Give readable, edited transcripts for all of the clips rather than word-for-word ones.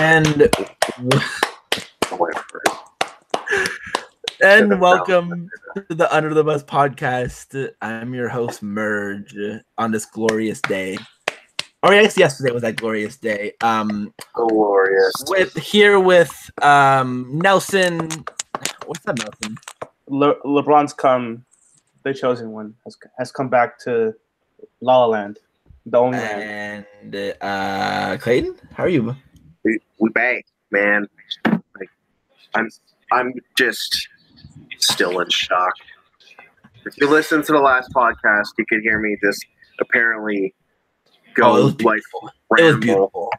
And welcome to the Under the Bus podcast. I'm your host, Merge, on this glorious day. Or I guess yesterday was that glorious day. Glorious. With Nelson. What's up, Nelson? Lebron's come. The chosen one has come back to La La Land, the only land. And Clayton, how are you? We back, man. Like, I'm just still in shock. If you listen to the last podcast, you could hear me just apparently go it was beautiful.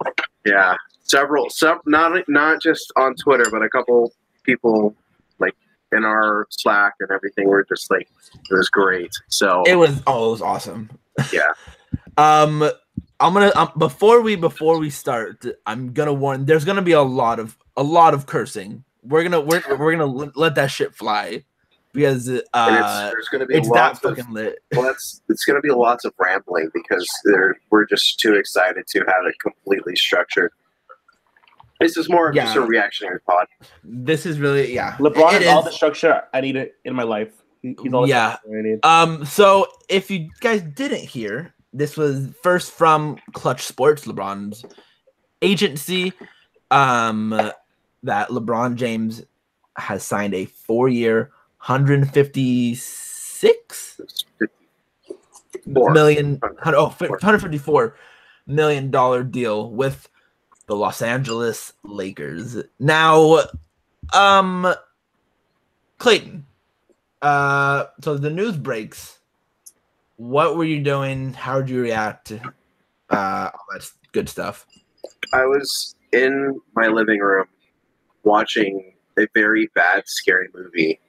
Yeah, several, not just on Twitter, but a couple people like in our Slack and everything were just like, it was great. So it was awesome. Yeah. I'm gonna before we start, I'm gonna warn. There's gonna be a lot of cursing. We're gonna let that shit fly because there's gonna be lots of fucking lit. Well, it's gonna be lots of rambling because we're just too excited to have it completely structured. This is more of just a reactionary pod. This is really LeBron is all the structure I need in my life. He's all the structure I need. So if you guys didn't hear, this was first from Clutch Sports, LeBron's agency, that LeBron James has signed a 4-year, $154 million deal with the Los Angeles Lakers. Now, Clayton, so the news breaks. What were you doing? How did you react to all that good stuff? I was in my living room watching a very bad, scary movie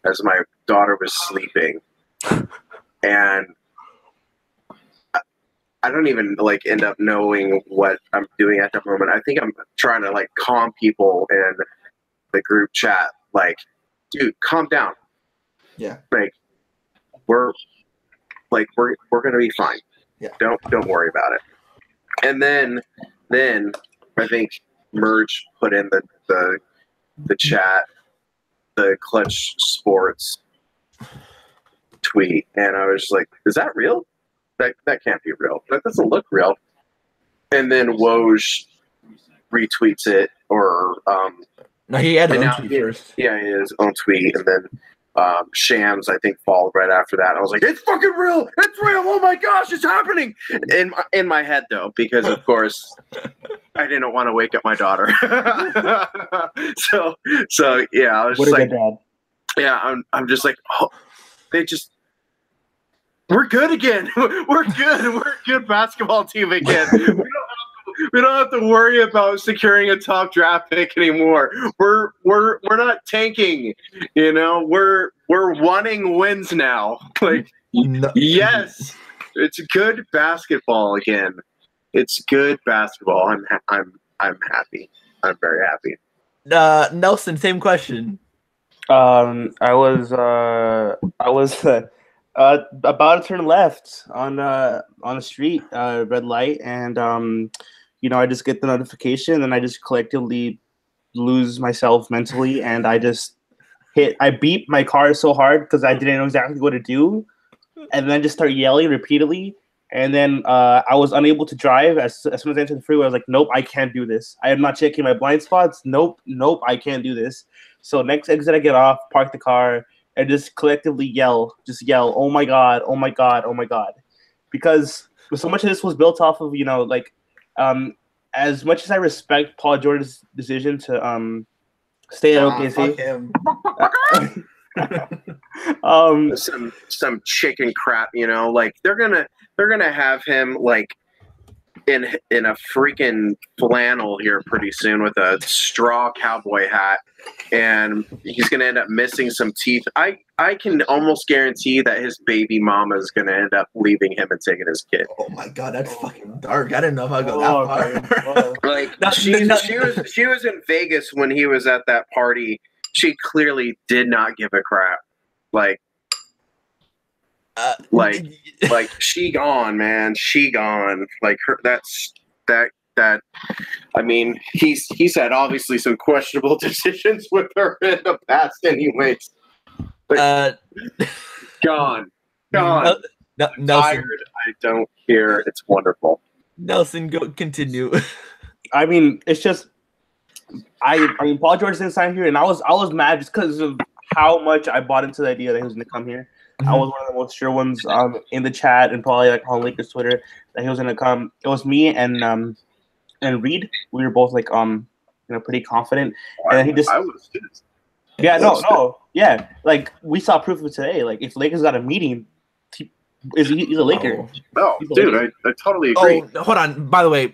as my daughter was sleeping. And I don't even end up knowing what I'm doing at the moment. I think I'm trying to calm people in the group chat. Dude, calm down. Yeah. We're gonna be fine. Yeah. Don't worry about it. And then I think Merge put in the chat the Clutch Sports tweet, and I was like, "Is that real? That can't be real. That doesn't look real." And then Woj retweets it, or no, he had his own tweet first. Yeah, he had his own tweet, and then Shams, I think, followed right after that. I was like, "It's fucking real! It's real! Oh my gosh, it's happening!" In my head, though, because of course I didn't want to wake up my daughter. so yeah, I was just like, dad. Yeah, I'm just like, oh, we're good again. We're good. We're a good basketball team again. We don't have to worry about securing a top draft pick anymore. We're not tanking, We're wanting wins now. Yes, it's good basketball again. It's good basketball. I'm happy. I'm very happy. Nelson, same question. I was about to turn left on the street, red light, and I just get the notification, and I just collectively lose myself mentally, and I beat my car so hard because I didn't know exactly what to do, and then I just start yelling repeatedly, and then I was unable to drive. As soon as I entered the freeway, I was like, "Nope, I can't do this. I am not checking my blind spots. Nope, I can't do this." So next exit I get off, park the car, and just collectively yell, "Oh my God, oh my God, oh my God." Because so much of this was built off of, as much as I respect Paul George's decision to stay at OKC. Some chicken crap, they're gonna have him in a freaking flannel here pretty soon with a straw cowboy hat, and he's gonna end up missing some teeth. I can almost guarantee that his baby mama is gonna end up leaving him and taking his kid. Oh my God, that's fucking dark. I didn't know if I'd go that far. She was in Vegas when he was at that party. She clearly did not give a crap. She gone, man. She gone. That that. I mean, he's had obviously some questionable decisions with her in the past, anyways. Uh, Gone. Nelson, Tired. I don't care. It's wonderful. Nelson, go continue. I mean, it's just I mean, Paul George didn't sign here, and I was mad just because of how much I bought into the idea that he was going to come here. I was one of the most sure ones in the chat and probably like on Lakers Twitter that he was going to come. It was me and Reed. We were both like pretty confident, and then he just yeah, like we saw proof of it today. Like if Lakers got a meeting, he's a Laker. Oh, dude, I totally agree. Oh, hold on. By the way,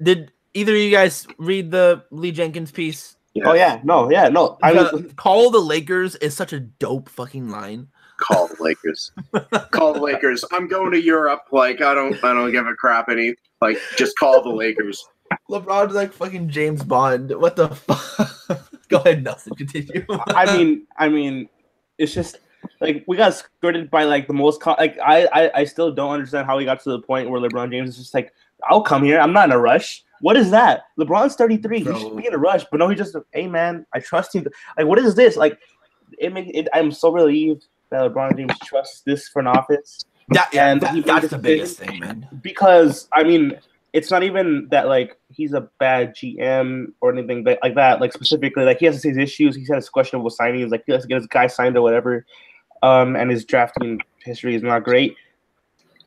did either of you guys read the Lee Jenkins piece? Yes. Oh yeah, no. I mean, call the Lakers is such a dope fucking line. Call the Lakers. Call the Lakers. I'm going to Europe. Like I don't give a crap any. Like just call the Lakers. LeBron's like fucking James Bond. What the fuck? Go ahead, Nelson. Continue. I mean, it's just like we got skirted by like the most. I still don't understand how we got to the point where LeBron James is just like, I'll come here. I'm not in a rush. What is that? LeBron's 33. Bro. He should be in a rush, but no, he just, hey man, I trust you. Like, what is this? Like, I'm so relieved that LeBron James trusts this front office. That's the biggest thing, man. Because I mean, it's not even that like he's a bad GM or anything like that. Like specifically, like he has his issues. He's had his questionable signings. Like he has to get his guy signed or whatever. And his drafting history is not great.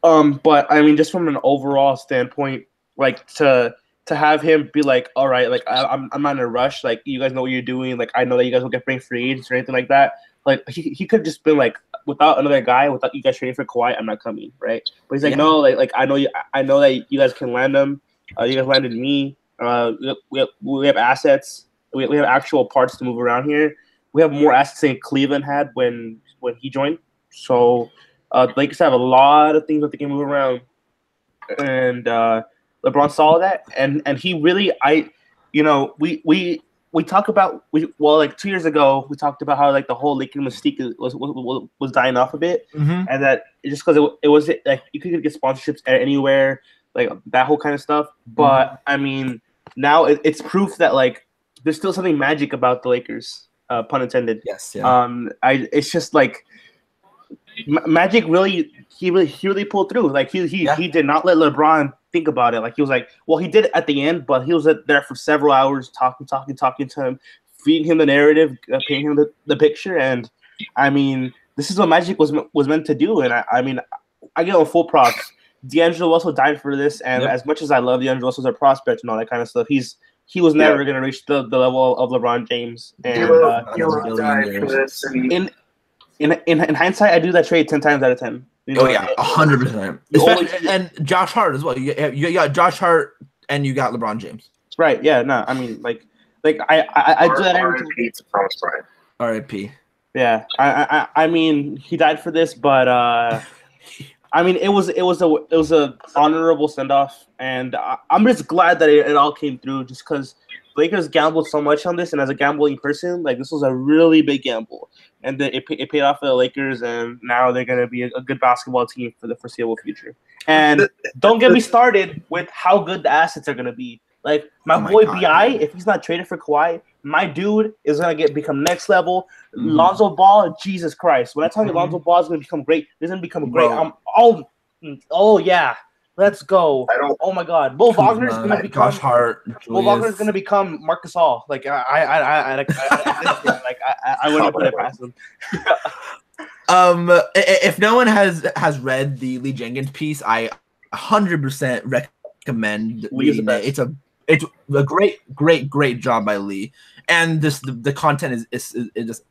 But I mean, just from an overall standpoint, like to have him be like, all right, like I'm not in a rush. Like you guys know what you're doing. Like I know that you guys will get bring free agents or anything like that. Like he could have just been like, without another guy, without you guys trading for Kawhi, I'm not coming, right? But he's like, no, like I know that you guys can land them. You guys landed me. We have assets. We have actual parts to move around here. We have more assets than Cleveland had when he joined. So the Lakers have a lot of things that they can move around, and LeBron saw that, and he really, we talk about like 2 years ago we talked about how like the whole Lakers mystique was dying off a bit, and that just because it was like you could get sponsorships anywhere, like that whole kind of stuff. But I mean, now it's proof that like there's still something magic about the Lakers, pun intended. Yes. Yeah. It's just like Magic really pulled through. Like he did not let LeBron think about it. Like he was like, well, he did at the end, but he was there for several hours talking to him, feeding him the narrative, painting him the picture. And I mean, this is what Magic was meant to do. And I mean, I give him full props. D'Angelo also died for this, and as much as I love D'Angelo as a prospect and all that kind of stuff, he was never going to reach the level of LeBron James. And died for this. In hindsight, I do that trade 10 times out of 10. You know, 100%. And Josh Hart as well. You got Josh Hart and you got LeBron James. Right? Yeah. No, I mean, like I do that every time. R.I.P. Yeah. I mean, he died for this, but I mean, it was a honorable send off, and I'm just glad that it all came through. Just because Lakers gambled so much on this, and as a gambling person, like this was a really big gamble, and it paid off for the Lakers, and now they're gonna be a good basketball team for the foreseeable future. And don't get me started with how good the assets are gonna be. Like my boy God, Bi, if he's not traded for Kawhi, my dude is gonna become next level. Lonzo Ball, Jesus Christ! When I tell you Lonzo Ball is gonna become great, he's gonna become great. Oh yeah. Let's go! Oh my God, Mo Wagner is gonna become Josh Hart. Mo Wagner is gonna become Marcus All. Like I wouldn't put it past him. If no one has read the Lee Jenkins piece, I 100% recommend reading it. It's a great job by Lee, and the content is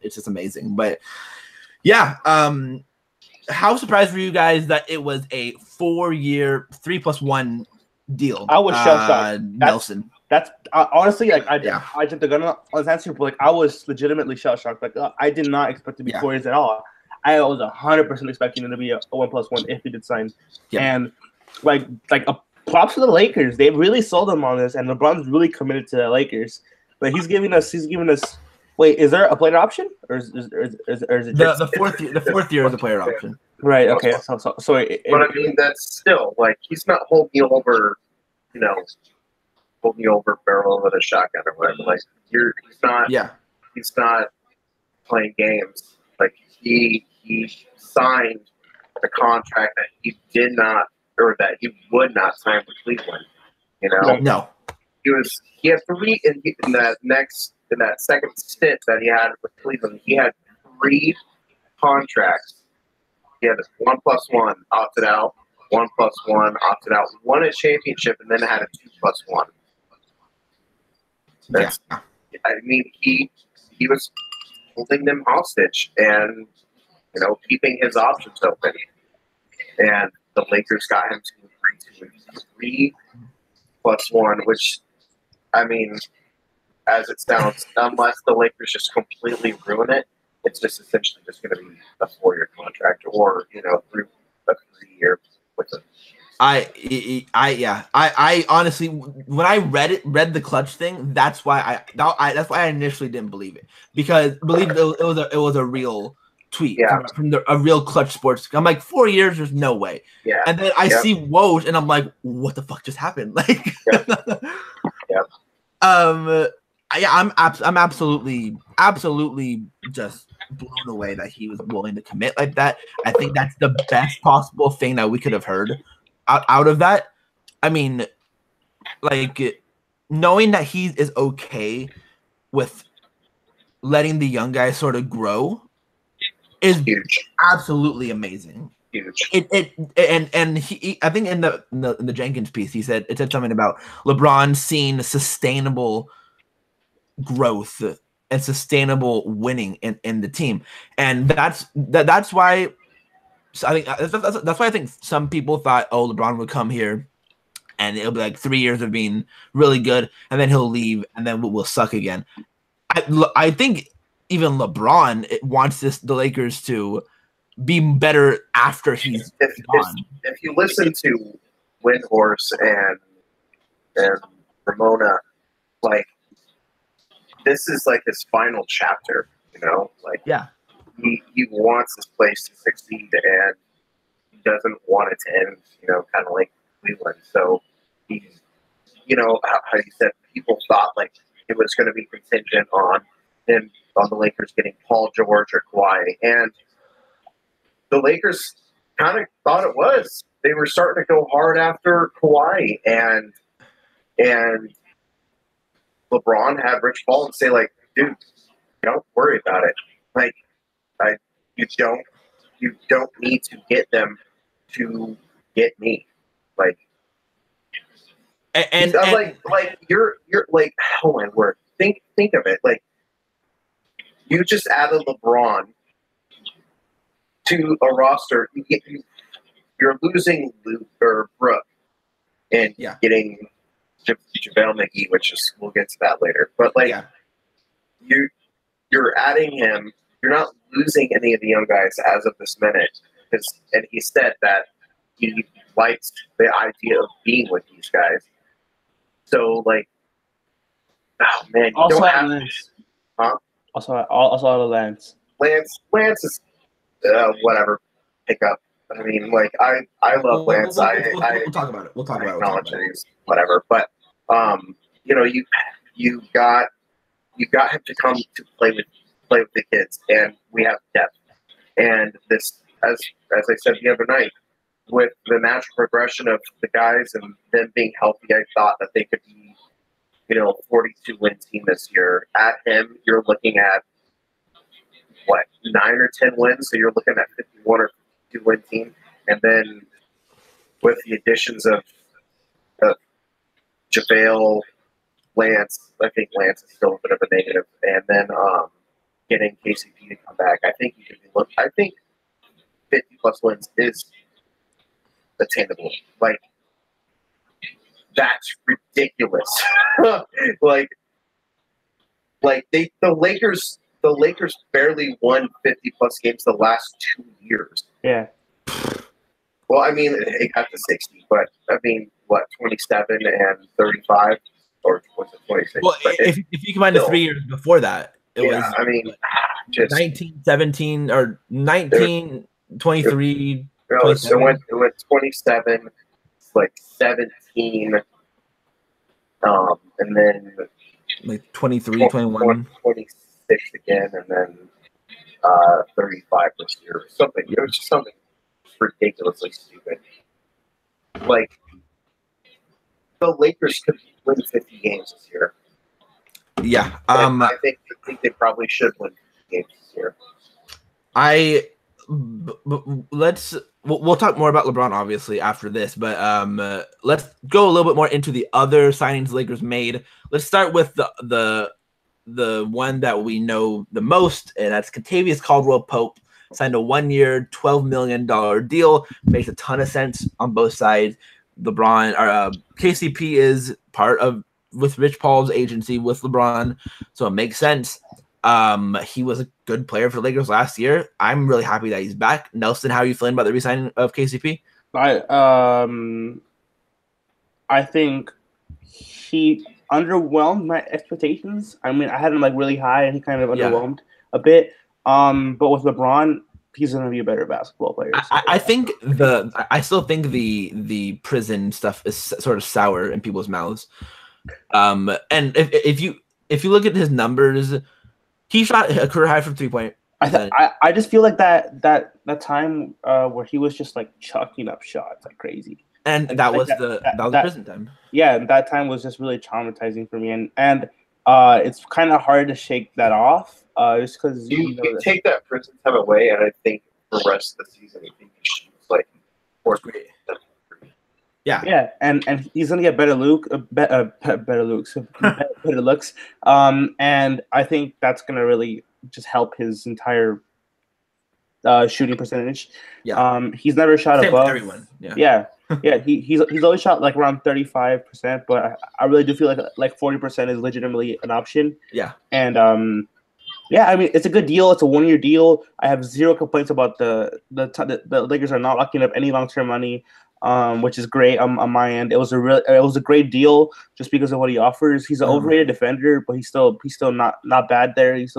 just amazing. But yeah, how surprised were you guys that it was a 4-year 3+1 deal? I was shell shocked. Nelson. That's honestly like I jumped the gun on this answer, but like I was legitimately shell shocked. Like I did not expect it to be 4 years at all. I was 100% expecting it to be a 1+1 if he did sign. Yeah. And like props to the Lakers. They really sold them on this, and LeBron's really committed to the Lakers. But he's giving us. Wait, is there a player option, or is it the fourth year is a player option? Right. Okay. So but I mean, that's still like he's not holding you over, pull me over barrel with a shotgun or whatever. Like he's not playing games. Like he signed a contract that he did not, or that he would not sign with Cleveland. You know, No. He had three in that second stint that he had with Cleveland. He had 3 contracts. He had 1+1 opted out, 1+1 opted out, won a championship, and then had a 2+1. That's, yeah. I mean, he was holding them hostage and, you know, keeping his options open. And the Lakers got him to agree to 3+1, which, I mean, as it sounds, unless the Lakers just completely ruin it, it's just essentially just going to be a 4-year contract, or, you know, a 3-year with a. I honestly, when I read the Clutch thing, that's why I initially didn't believe it, because it was a real tweet from a real Clutch Sports. I'm like, 4 years, there's no way. Yeah. And then I see Woj, and I'm like, what the fuck just happened? Like, I'm absolutely just blown away that he was willing to commit like that. I think that's the best possible thing that we could have heard out of that. I mean, like, knowing that he is okay with letting the young guys sort of grow is huge, absolutely amazing. Huge. And he, I think in the Jenkins piece, it said something about LeBron seeing sustainable growth and sustainable winning in the team, and that's why. So I think that's why I think some people thought, oh, LeBron would come here, and it'll be like 3 years of being really good, and then he'll leave, and then we'll suck again. I think even LeBron wants the Lakers to be better after he's gone. If you listen to Windhorse and Ramona, like, this is like his final chapter, you know? Like, yeah. He wants this place to succeed, and he doesn't want it to end, you know, kind of like Cleveland. So he's, you know, how you said, people thought like it was going to be contingent on him, on the Lakers getting Paul George or Kawhi, and the Lakers kind of thought it was. They were starting to go hard after Kawhi, and LeBron had Rich Paul say, like, dude, don't worry about it. Like, you don't need to get them to get me. Like, and like you're like, oh my word. Think of it. Like, you just added LeBron to a roster. You're losing Luke or Brooke and getting JaVale McGee, which is, we'll get to that later. But like, you're adding him. You're not losing any of the young guys as of this minute. And he said that he likes the idea of being with these guys. So, like, oh man, you also don't have Lance. Huh? Also out of Lance. Lance is whatever. Pick up. I mean, like, I love Lance. We'll talk about it. We'll talk about it. That he's whatever. But you know, you got him to come to play with the kids, and we have depth. And this, as I said the other night, with the natural progression of the guys and them being healthy, I thought that they could be, you know, 42-win team this year. At him, you're looking at what, 9 or 10 wins, so you're looking at 51 or 52-win team. And then with the additions of JaVale, Lance, I think Lance is still a bit of a negative, and then getting KCP to come back, I think you can look. I think 50+ wins is attainable. Like, that's ridiculous. like the Lakers barely won 50+ games the last 2 years. Yeah. Well, I mean, it got to 60, but I mean, what, 27 and 35, or was it 26? Well, if you combine the 3 years before that, it was. I mean, just 19, 17, or 19, 23. No, so it went 27, like 17, And then like 23, 21. 26 again, and then 35 this year. Something. It was just something ridiculously stupid. Like, the Lakers could win 50 games this year. Yeah. And I think they probably should win 50 games this year. We'll talk more about LeBron obviously after this, but let's go a little bit more into the other signings the Lakers made. Let's start with the one that we know the most, and that's Kentavious Caldwell-Pope. Signed a 1-year, $12 million deal. Makes a ton of sense on both sides. LeBron or KCP is part of with Rich Paul's agency with LeBron, so it makes sense. He was a good player for the Lakers last year. I'm really happy that he's back. Nelson, how are you feeling about the re-signing of KCP? I think he underwhelmed my expectations. I mean, I had him like really high, and he kind of underwhelmed a bit. But with LeBron, he's going to be a better basketball player. So. I still think the prison stuff is sort of sour in people's mouths. And if you look at his numbers, he shot a career high from 3-point. I just feel like that time where he was just like chucking up shots like crazy. And like, that was the prison time. Yeah, that time was just really traumatizing for me, and it's kind of hard to shake that off. Just because you take that prison time away, and I think the rest of the season, I think he shoots like 4 3. Yeah, and he's gonna get better better looks, and I think that's gonna really just help his entire shooting percentage. Yeah, he's never shot same above with everyone. Yeah. He's always shot like around 35%, but I really do feel like 40% is legitimately an option. Yeah, and yeah, I mean it's a good deal. It's a 1-year deal. I have zero complaints about the Lakers are not locking up any long-term money. Which is great on my end. It was a great deal just because of what he offers. He's an overrated defender, but he's still not bad there. He's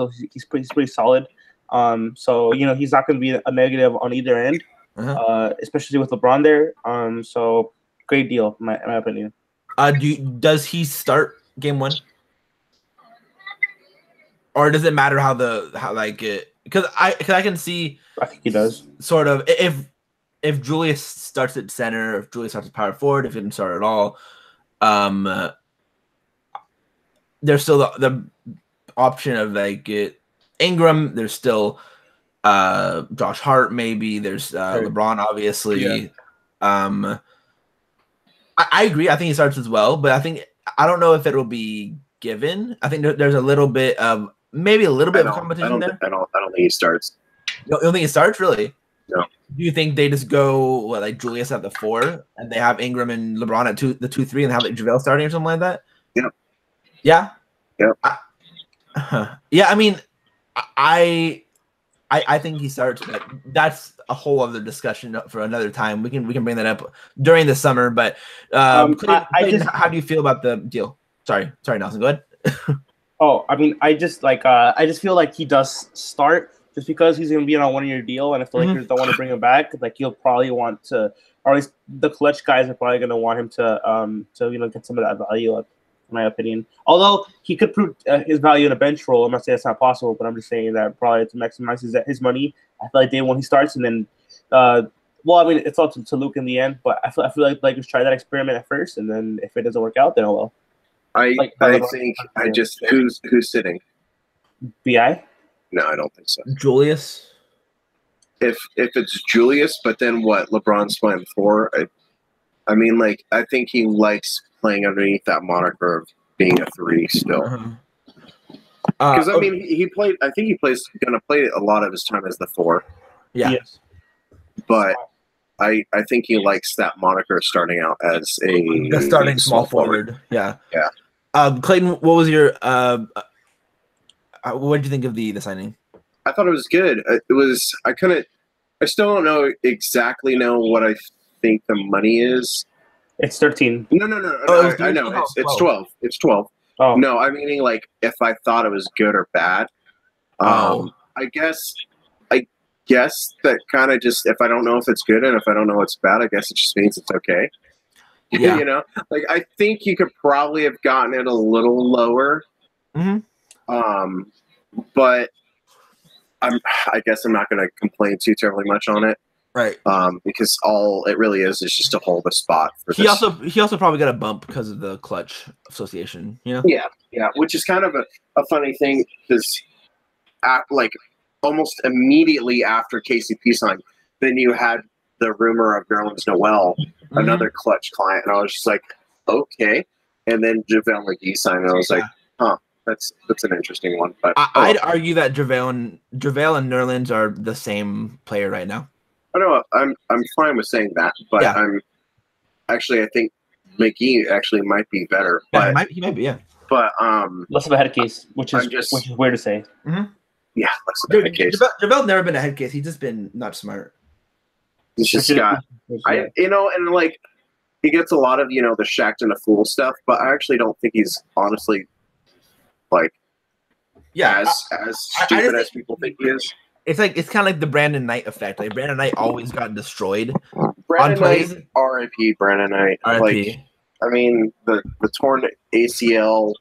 pretty solid. So he's not going to be a negative on either end, especially with LeBron there. So great deal, in my opinion. Does he start game 1, or does it matter because I can see. I think he does. Sort of if Julius starts at center, if Julius starts at power forward, if he didn't start at all, there's still the option of Ingram. There's still Josh Hart, maybe. There's LeBron, obviously. Yeah. I agree. I think he starts as well, but I don't know if it'll be given. I think there's a little bit of competition there. I don't think he starts. You don't think he starts, really? No. Do you think they just go like Julius at the 4 and they have Ingram and LeBron at the 2-3 and have JaVale starting or something like that? Yeah. Yeah. Yeah. Yeah. I mean, I think he starts, but that's a whole other discussion for another time. We can bring that up during the summer. But Clayton, how do you feel about the deal? Sorry, Nelson. Go ahead. I mean, I just feel like he does start. Just because he's going to be on a 1-year deal, and if the Lakers don't want to bring him back, he'll probably want to, or at least the clutch guys are probably going to want him to get some of that value up, in my opinion. Although he could prove his value in a bench role. I'm not saying it's not possible, but I'm just saying that probably to maximize his money. I feel like day one he starts, and then, I mean, it's all to Luke in the end, but I feel like Lakers try that experiment at first, and then if it doesn't work out, then I think who's sitting? BI. No, I don't think so. Julius? If it's Julius, but then what? LeBron's playing 4. I mean, I think he likes playing underneath that moniker of being a 3 still. Because I mean, he played. I think he's going to play a lot of his time as the 4. Yeah. Yes. But I think he likes that moniker starting out as a starting small forward. Yeah. Yeah. Clayton, what was your what did you think of the signing? I thought it was good. I still don't know exactly what I think the money is. It's 13. No. I know. It's 12. It's 12. Oh. No, I'm meaning if I thought it was good or bad. I guess that kind of just, if I don't know if it's good and if I don't know it's bad, I guess it just means it's okay. Yeah. You know, like I think you could probably have gotten it a little lower. Mhm. But I guess I'm not going to complain too terribly much on it. Right. Because all it really is just to hold a spot for He this. he also probably got a bump because of the clutch association, you know? Yeah, which is kind of a funny thing because like almost immediately after KCP signed, then you had the rumor of Nerlens Noel, another clutch client, and I was just like, okay. And then JaVale McGee signed, and I was like, huh, that's an interesting one. But I'd argue that JaVale and Nerlens are the same player right now. I know I'm fine with saying that, but I think McGee actually might be better. Yeah, But he might be, yeah. But less of a head case, which is weird to say. Mm-hmm. Yeah, less of a head case. JaVale's never been a head case. He's just been not smart. He's just got, and like he gets a lot of the shacked and a fool stuff, but I actually don't think he's honestly like as stupid as people think he is. It's kind of like the Brandon Knight effect. Like Brandon Knight always got destroyed. Brandon Knight, R.I.P. Brandon Knight. R.I.P. Like, I mean the torn ACL.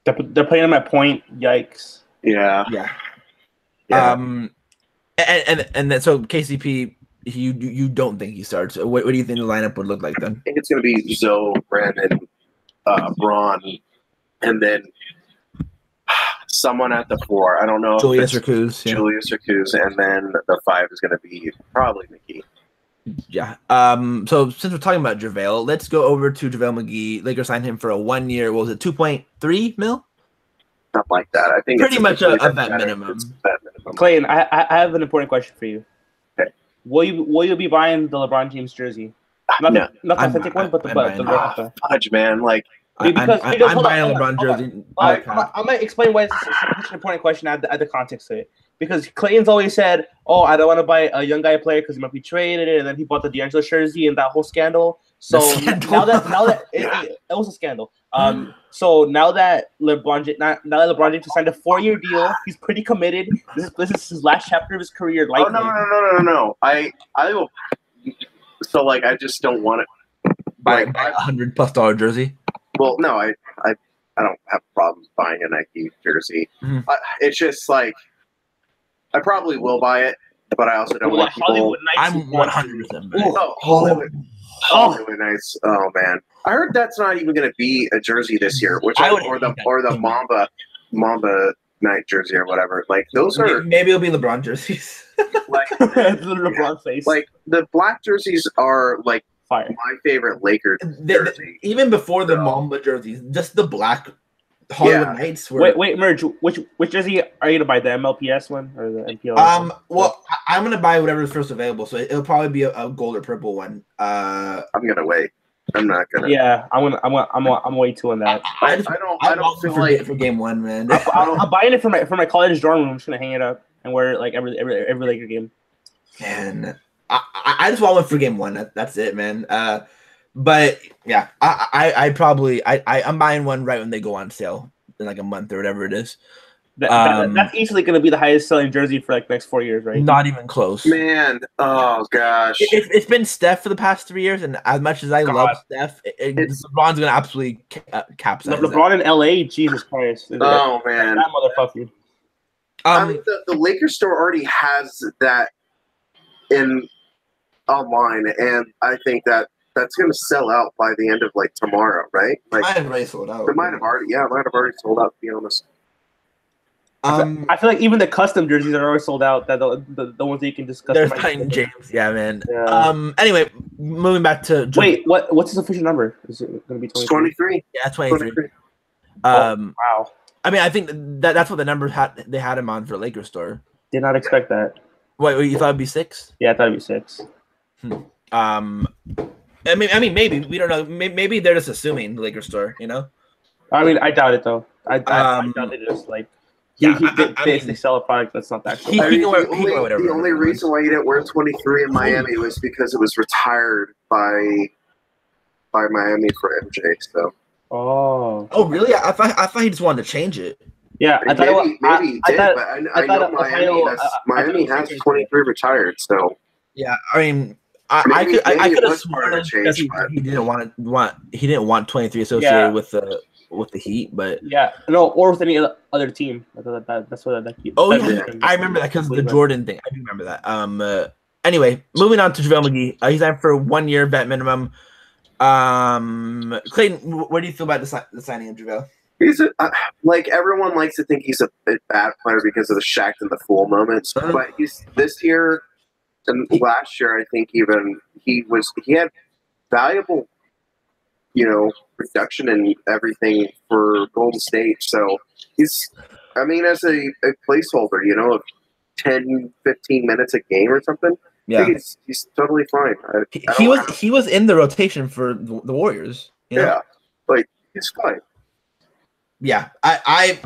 They're playing him at point. Yikes. Yeah. And then so KCP, you don't think he starts? What do you think the lineup would look like then? I think it's going to be Zoe, Brandon, Braun, and then someone at the 4. I don't know. Julius Racuz. Julius Racuz, and then the 5 is going to be probably McGee. Yeah. So since we're talking about JaVale, let's go over to JaVale McGee. Lakers signed him for a 1 year. What was it, 2.3 mil? Something like that. I think pretty much a vet minimum. Clayton, I have an important question for you. Okay. Will you be buying the LeBron James jersey? Not the authentic one, but the replica. Fudge, man, like. I'm buying a LeBron jersey. I might explain why it's such an important question. Add the context to it. Because Clayton's always said, "Oh, I don't want to buy a young guy player because he might be traded," and then he bought the D'Angelo jersey and that whole scandal. So now that it was a scandal. So now that LeBron James signed a 4-year deal, he's pretty committed. This is his last chapter of his career. Oh no! I will. So like, I just don't want it. Buy a $100+ jersey. Well, no, I don't have a problem buying a Nike jersey. Mm-hmm. It's just like I probably will buy it, but I also don't want people. I'm 100%. Hollywood Nights. Oh man, I heard that's not even going to be a jersey this year, which or the Mamba Night jersey or whatever. Like those are maybe it'll be LeBron jerseys. Like LeBron face. Like the black jerseys are like. Fire. My favorite Lakers jersey. Even before the Mamba jerseys, just the black Hollywood Knights were. Wait, Merge. Which jersey are you gonna buy? The MLPS one or the MPL? Well, I'm gonna buy whatever is first available, so it'll probably be a gold or purple one. I'm gonna wait. I'm not gonna. Yeah, I'm way too on that. I don't feel like for game 1, man. I'm buying it for my college dorm room. I'm just gonna hang it up and wear it like every Laker game. Man. I just want one for game 1. That's it, man. But yeah, I'm buying one right when they go on sale in like a month or whatever it is. That's easily going to be the highest selling jersey for like next 4 years, right? Not even close, man. Oh gosh, it's been Steph for the past 3 years, and as much as I love Steph, LeBron's gonna absolutely capsize. LeBron in LA, Jesus Christ! Oh man, that motherfucker. I mean, the Lakers store already has that in online, and I think that's going to sell out by the end of like tomorrow, right? Like, might have already sold out. It might have already sold out. To be honest, I feel like even the custom jerseys are already sold out. That the ones that you can discuss. There's Titan James, yeah, man. Yeah. Anyway, moving back to what's his official number? Is it going to be 23? Yeah, 23. Wow. I mean, I think that's what the number they had him on for Lakers store. Did not expect that. Wait, you thought it'd be 6? Yeah, I thought it'd be 6. I mean, maybe we don't know. Maybe they're just assuming the Lakers store. You know. I mean, I doubt it though. I doubt they just like. They sell a product that's not that. Cool. The only reason why he didn't wear 23 in Miami was because it was retired by Miami for MJ. So. Oh, really? I thought he just wanted to change it. Yeah, I thought maybe he did, but I know Miami has 23 retired. So yeah, I mean, I could it have was part sworn of the because change, but he didn't want 23 associated with the Heat, but no, or with any other team. That's what that. oh that- yeah, I remember that because of the Jordan thing. I do remember that. Anyway, moving on to JaVale McGee. He's signed for 1 year vet minimum. Clayton, what do you feel about the signing of JaVale? he's like everyone likes to think he's a bad player because of the Shaq and the Fool moments, but he's this year and last year. I think even he had valuable, production and everything for Golden State. So he's, I mean, as a placeholder, of 10, 15 minutes a game or something. Yeah, he's totally fine. He was in the rotation for the Warriors. Yeah, like he's fine. Yeah, I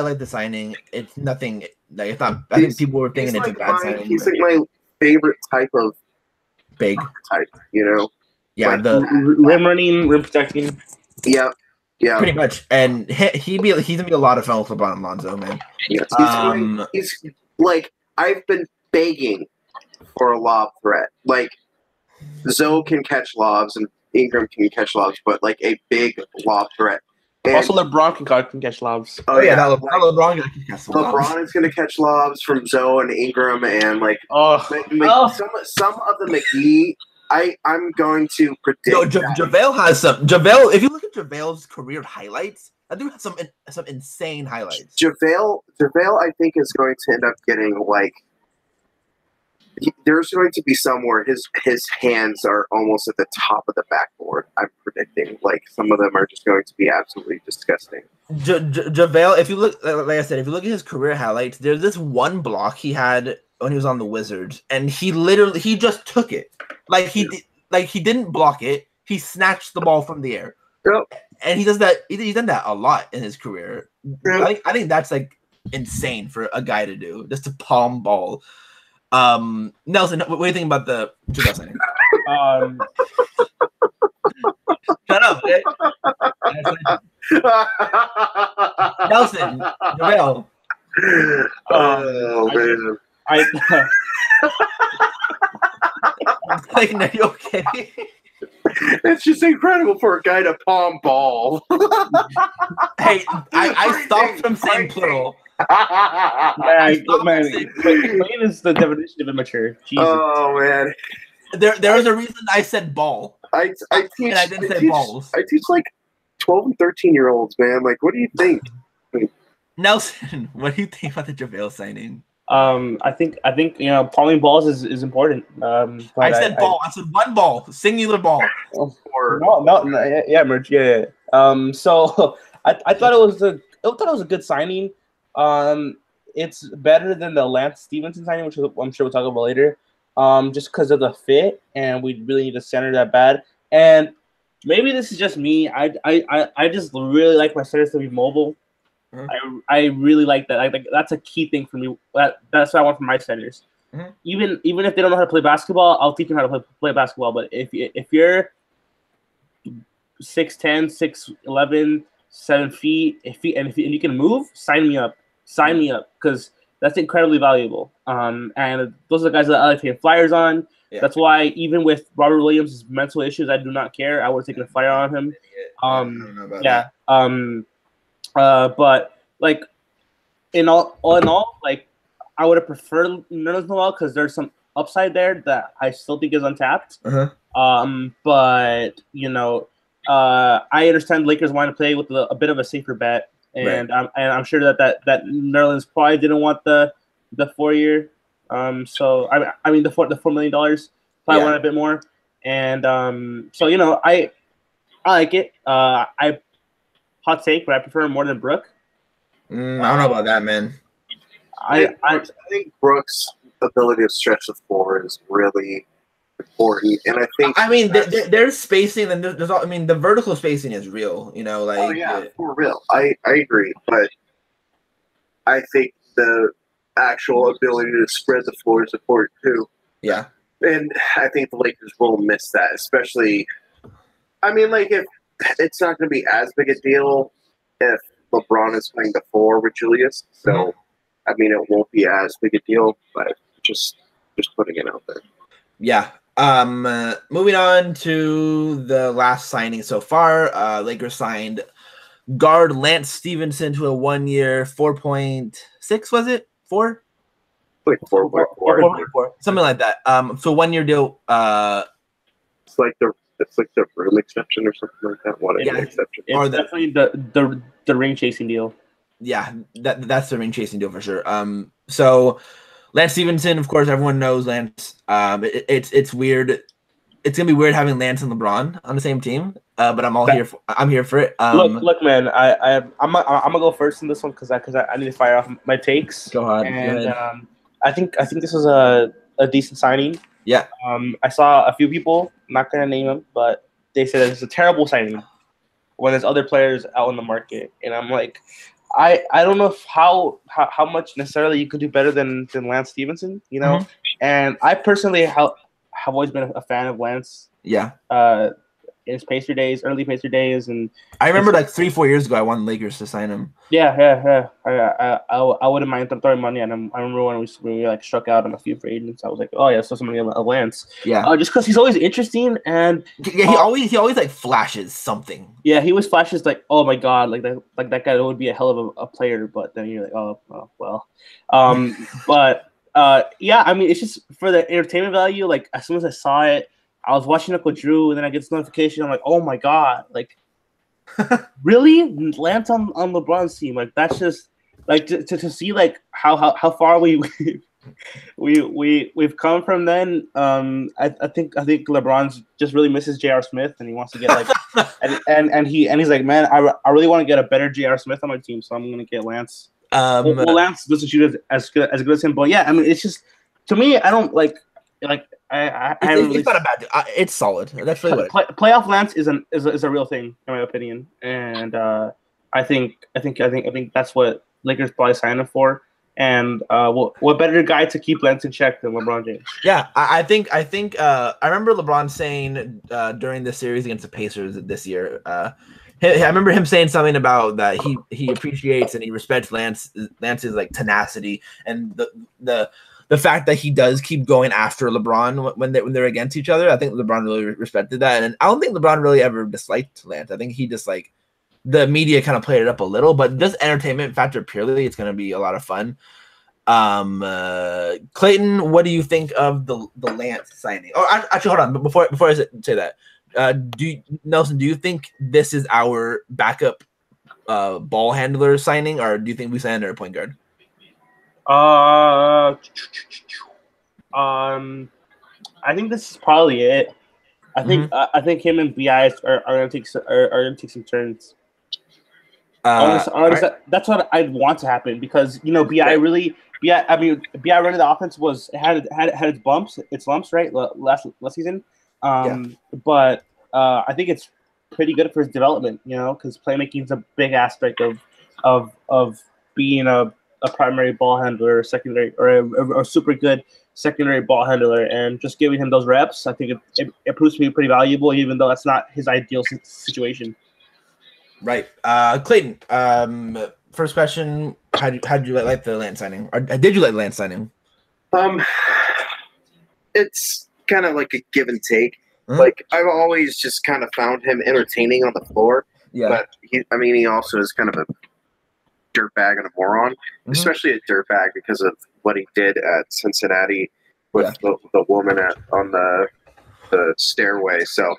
like the signing. It's nothing. Like it's not. I think people were thinking it's a bad signing. He's like my favorite type of big type. Yeah, like the rim running, rim protecting. Yeah. Yeah, pretty much. And he's gonna be a lot of fun with LeBron and Lonzo, man. Yes, he's like I've been begging for a lob threat. Like Zoe can catch lobs and Ingram can catch lobs, but like a big lob threat. And also, LeBron can catch lobs. Oh yeah, LeBron can catch lobs. LeBron is going to catch lobs from Zoe and Ingram, and like some of the McGee. I'm going to predict. No, JaVale has some. JaVale, if you look at JaVale's career highlights, I think has some insane highlights. JaVale, I think is going to end up getting like. There's going to be somewhere his hands are almost at the top of the backboard. I'm predicting, like some of them are just going to be absolutely disgusting. JaVale, if you look, like I said, if you look at his career highlights, there's this one block he had when he was on the Wizards, and he just took it, like he didn't block it. He snatched the ball from the air, and he does that. He's done that a lot in his career. I think that's like insane for a guy to do, just to palm ball. Nelson, what do you think about the JaVale signing? Shut up, okay? Nelson, JaVale. Oh man, Like, are you okay? It's just incredible for a guy to palm ball. Hey, I stopped from saying plural. Man, Clayton is the definition of immature. Jesus. Oh man, there is a reason I said ball. I teach, and I didn't say balls. I teach like 12 and 13-year-olds, man. Like, what do you think? Nelson, what do you think about the JaVale signing? I think palming balls is important. I said ball. I said one ball, singular ball. Merch, yeah. So I thought it was a good signing. It's better than the Lance Stevenson signing, which I'm sure we'll talk about later. Just because of the fit, and we really need a center that bad. And maybe this is just me. I just really like my centers to be mobile. Mm-hmm. I really like that. Like that's a key thing for me. That's what I want from my centers. Mm-hmm. Even if they don't know how to play basketball, I'll teach them how to play basketball. But if you're 6'10", 6'11", 7 feet, and you can move, sign me up. Sign me up, because that's incredibly valuable. And those are the guys that I like taking flyers on. Yeah. That's why even with Robert Williams' mental issues, I do not care. I would have taken a flyer on him. I don't know about that. But like all in all, like I would have preferred Nerlens Noel because there's some upside there that I still think is untapped. Uh-huh. But I understand Lakers want to play with a bit of a safer bet. And right. I'm sure that Nerlens probably didn't want the 4 year. So I mean the $4 million probably wanted a bit more. And so I like it. I hot take, but I prefer him more than Brook. I don't know about that, man. I think Brook's ability to stretch the floor is really important, and I think there's spacing, and there's the vertical spacing is real, for real. I agree, but I think the actual ability to spread the floor is important too. Yeah, and I think the Lakers will miss that, especially. I mean, like if it's not going to be as big a deal if LeBron is playing the 4 with Julius, so. Mm-hmm. I mean, it won't be as big a deal, but just putting it out there. Yeah. Moving on to the last signing so far. Lakers signed guard Lance Stevenson to a 1 year 4.6, was it? 4? Like 4.4. 4.4. Something like that. So 1 year deal. It's like the room exception or something like that. What is Yeah. the exception? It's definitely the ring chasing deal. Yeah, that's the ring chasing deal for sure. So Lance Stevenson, of course, everyone knows Lance. It's weird. It's gonna be weird having Lance and LeBron on the same team. But I'm here for it. Look, man. I'm gonna go first in this one because I need to fire off my takes. Go ahead. And I think this was a decent signing. Yeah. I saw a few people, I'm not gonna name them, but they said it's a terrible signing when there's other players out in the market, and I'm like, I don't know how much necessarily you could do better than Lance Stevenson, you know. Mhm. And I personally have always been a fan of Lance. Yeah. His early Pacer days, and I remember like 3-4 years ago, I wanted Lakers to sign him. yeah. I wouldn't mind throwing money at him. I remember when we like struck out on a few free agents. I was like, oh yeah, so somebody a Lance. Yeah. Just because he's always interesting, and Yeah, he always like flashes something. yeah, he always flashes like, oh my god, like that guy would be a hell of a player. But then you're like, oh well. But yeah, I mean, it's just for the entertainment value. Like as soon as I saw it, I was watching Uncle Drew, and then I get this notification. I'm like, oh my god, like really Lance on LeBron's team. Like that's just like to see like how far we've come from then. I think LeBron's just really misses J.R. Smith, and he wants to get like and he's like, man, I really want to get a better J.R. Smith on my team, so I'm gonna get Lance. Well, Lance doesn't shoot as good as him, but yeah, I mean, it's just to me, I don't like. It's not a bad deal. It's solid. That's really what playoff Lance is a real thing in my opinion, and I think that's what Lakers probably signed him for. And what better guy to keep Lance in check than LeBron James? Yeah, I think I remember LeBron saying during the series against the Pacers this year. I remember him saying something about that he appreciates and he respects Lance's like tenacity and the fact that he does keep going after LeBron when they're against each other. I think LeBron really respected that, and I don't think LeBron really ever disliked Lance. I think he just like the media kind of played it up a little, but just entertainment factor purely, it's going to be a lot of fun. Clayton, what do you think of the Lance signing? Oh, actually, hold on. Before I say that, Nelson, do you think this is our backup ball handler signing, or do you think we signed our point guard? I think this is probably it. I think him and Bi are gonna take some turns. That's what I'd want to happen because Bi running the offense had its lumps right last season. But I think it's pretty good for his development, because playmaking is a big aspect of being a primary ball handler, secondary, or a super good secondary ball handler, and just giving him those reps, I think it proves to be pretty valuable, even though that's not his ideal situation. Right, Clayton. First question: How did you like the Lance signing, or did you like the Lance signing? It's kind of like a give and take. Mm-hmm. Like I've always just kind of found him entertaining on the floor. Yeah, but he also is kind of a dirtbag and a moron, especially a dirtbag because of what he did at Cincinnati with the woman on the stairway. So,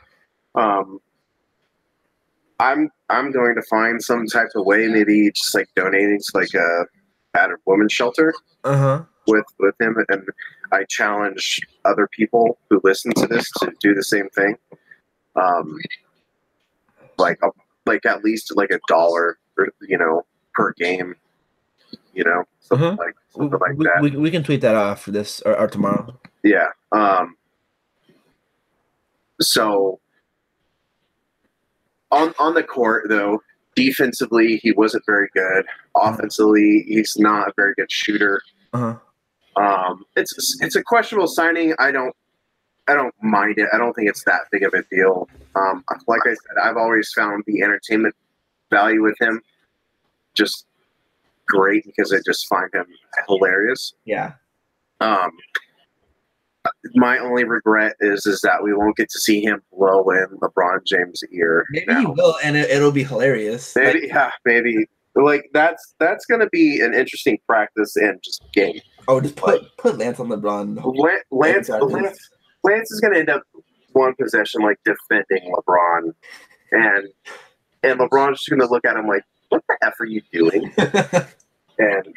I'm going to find some type of way, maybe just like donating to like a battered women's shelter with him, and I challenge other people who listen to this to do the same thing. Like at least like $1, per game, something like that. We can tweet that after this or tomorrow. Yeah. So on the court though, defensively he wasn't very good. Offensively, he's not a very good shooter. It's a questionable signing. I don't mind it. I don't think it's that big of a deal. Like I said, I've always found the entertainment value with him just great because I just find him hilarious. Yeah. my only regret is that we won't get to see him blow in LeBron James' ear. Maybe he will, and it'll be hilarious. Maybe, maybe. Like that's gonna be an interesting practice and just game. Oh, just put Lance on LeBron. Lance is gonna end up one possession like defending LeBron, and LeBron's just gonna look at him like, "What the f are you doing?" And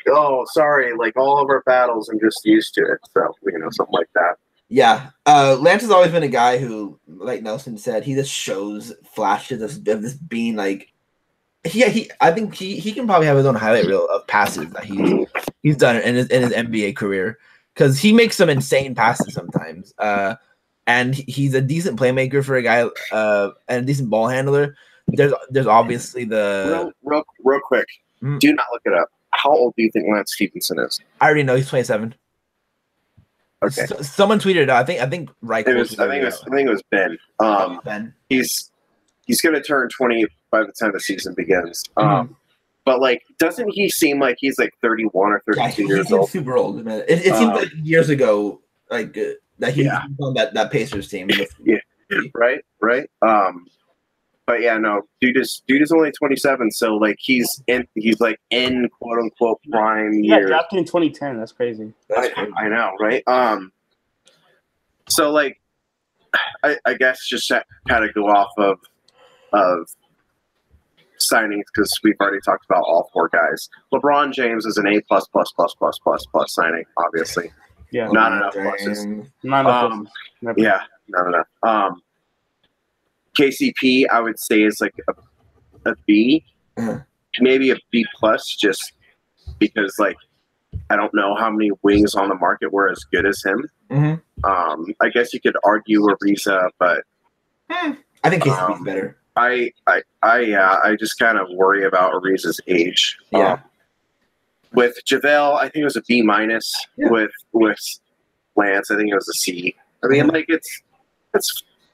sorry, like all of our battles, I'm just used to it. So something like that. Yeah, Lance has always been a guy who, like Nelson said, he just shows flashes of this being like. I think he can probably have his own highlight reel of passes that he's done in his NBA career, because he makes some insane passes sometimes. And he's a decent playmaker for a guy, and a decent ball handler. There's obviously the real quick. Do not look it up. How old do you think Lance Stevenson is? I already know he's 27. Okay. Someone tweeted it out. I think right. I think it was Ben. Ben. He's going to turn 20 by the time the season begins. But like, doesn't he seem like he's like 31 or 32 years old? Super old, man. It seems like years ago, like that he was on that Pacers team. Yeah, right. But yeah, no, dude is only 27, so like he's like in quote unquote prime years. Yeah, drafted in 2010. That's crazy. I know, right? So like, I guess just kind of go off of signings, because we've already talked about all four guys. LeBron James is an A plus signing, obviously. Yeah, not enough pluses. Not enough. Yeah, not enough. KCP, I would say, is like a B, maybe a B plus, just because like I don't know how many wings on the market were as good as him. I guess you could argue Ariza, but I think KCP's better. I just kind of worry about Ariza's age. Yeah. With JaVale, I think it was a B minus. Yeah. With Lance, I think it was a C. I mean, like it's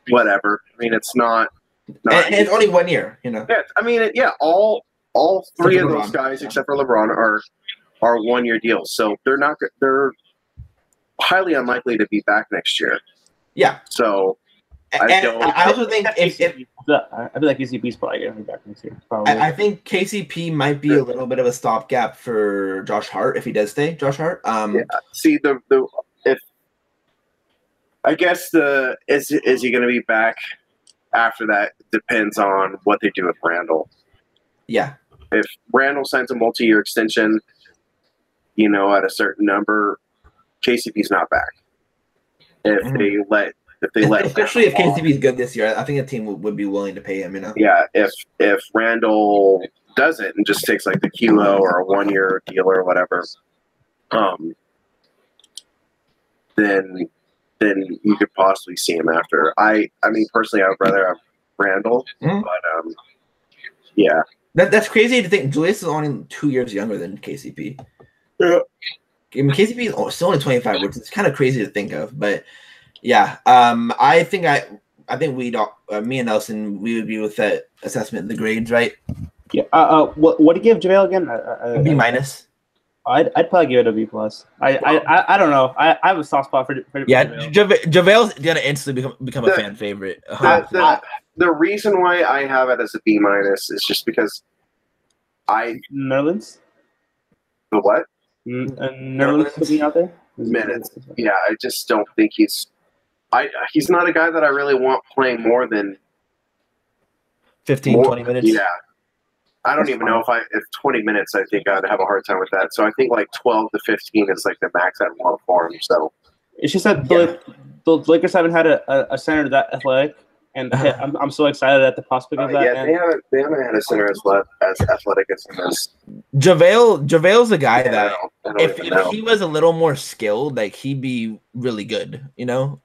whatever. I mean, it's not and it's only 1 year, Yeah, I mean, all three of those guys except for LeBron are 1 year deals, so they're highly unlikely to be back next year. Yeah. So I also think I feel like KCP's probably going to be back next year. I think KCP might be a little bit of a stopgap for Josh Hart if he does stay. Josh Hart. See if I guess is he going to be back after that depends on what they do with Randall. Yeah. If Randall signs a multi-year extension, at a certain number, KCP's not back. If they let especially if KCP is good this year, I think a team would be willing to pay him. Yeah. If Randall does it and just takes like the kilo or a 1 year deal or whatever, then you could possibly see him after. I mean, personally, I would rather have Randall, but yeah. That's crazy to think. Julius is only 2 years younger than KCP. Yeah. I mean, KCP is still only 25, which is kind of crazy to think of. But yeah, I think we me and Nelson, we would agree with that assessment. The grades, right? Yeah. What do you give JaVale again? B minus. I'd probably give it a B plus. I don't know. I have a soft spot for JaVale's gonna instantly become a fan favorite. The reason why I have it as a B minus is just because Nerlens. The what? Nerlens putting out there minutes. Yeah, I just don't think he's not a guy that I really want playing more than 20 minutes. Yeah. I don't even know if 20 minutes, I think I'd have a hard time with that. So I think like 12 to 15 is like the max I'd want for him. So it's just that the Lakers haven't had a center that athletic, and I'm so excited at the prospect of that. Yeah, they haven't had a center as athletic as him. JaVale's a guy that if he was a little more skilled, like he'd be really good, Yeah.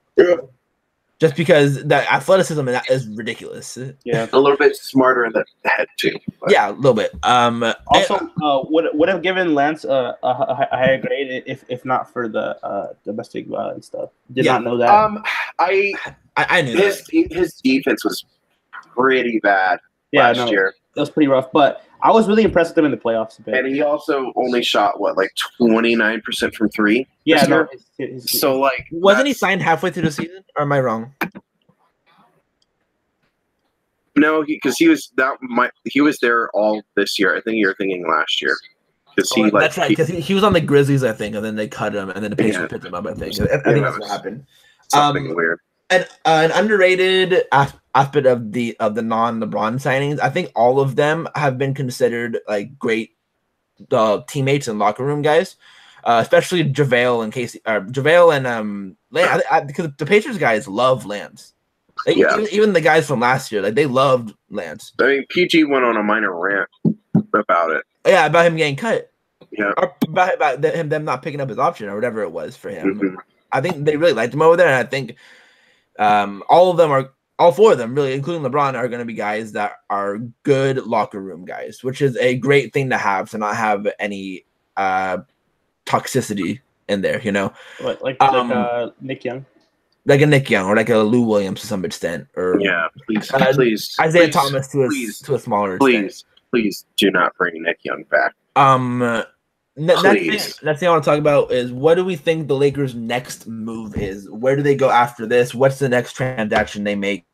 Just because the athleticism is ridiculous. Yeah, a little bit smarter in the head too. But. Yeah, a little bit. Also, would have given Lance a higher grade if not for the domestic violence stuff. Did not know that. I knew his defense was pretty bad last year. That was pretty rough. But I was really impressed with him in the playoffs a bit. And he also only shot like 29% from three. Yeah, no. So like, wasn't he signed halfway through the season? Or am I wrong? No, because he was there all this year. I think you're thinking last year. That's right. Because he was on the Grizzlies, I think, and then they cut him, and then the Pacers picked him up. I think. I think that's what happened. Something weird. And an underrated aspect of the non-LeBron signings, I think all of them have been considered like great teammates and locker room guys, especially JaVale and Casey, JaVale and Lance, because the Pacers guys love Lance. Even the guys from last year, like they loved Lance. I mean, PG went on a minor rant about it. Yeah, about him getting cut. Yeah, or about them not picking up his option or whatever it was for him. Mm-hmm. I think they really liked him over there, and I think all four of them, really, including LeBron, are going to be guys that are good locker room guys, which is a great thing to have, to not have any toxicity in there, you know? Like Nick Young? Like a Nick Young or like a Lou Williams to some extent. Or please. Isaiah Thomas to a smaller extent. Please do not bring Nick Young back. Next thing I want to talk about is, what do we think the Lakers' next move is? Where do they go after this? What's the next transaction they make?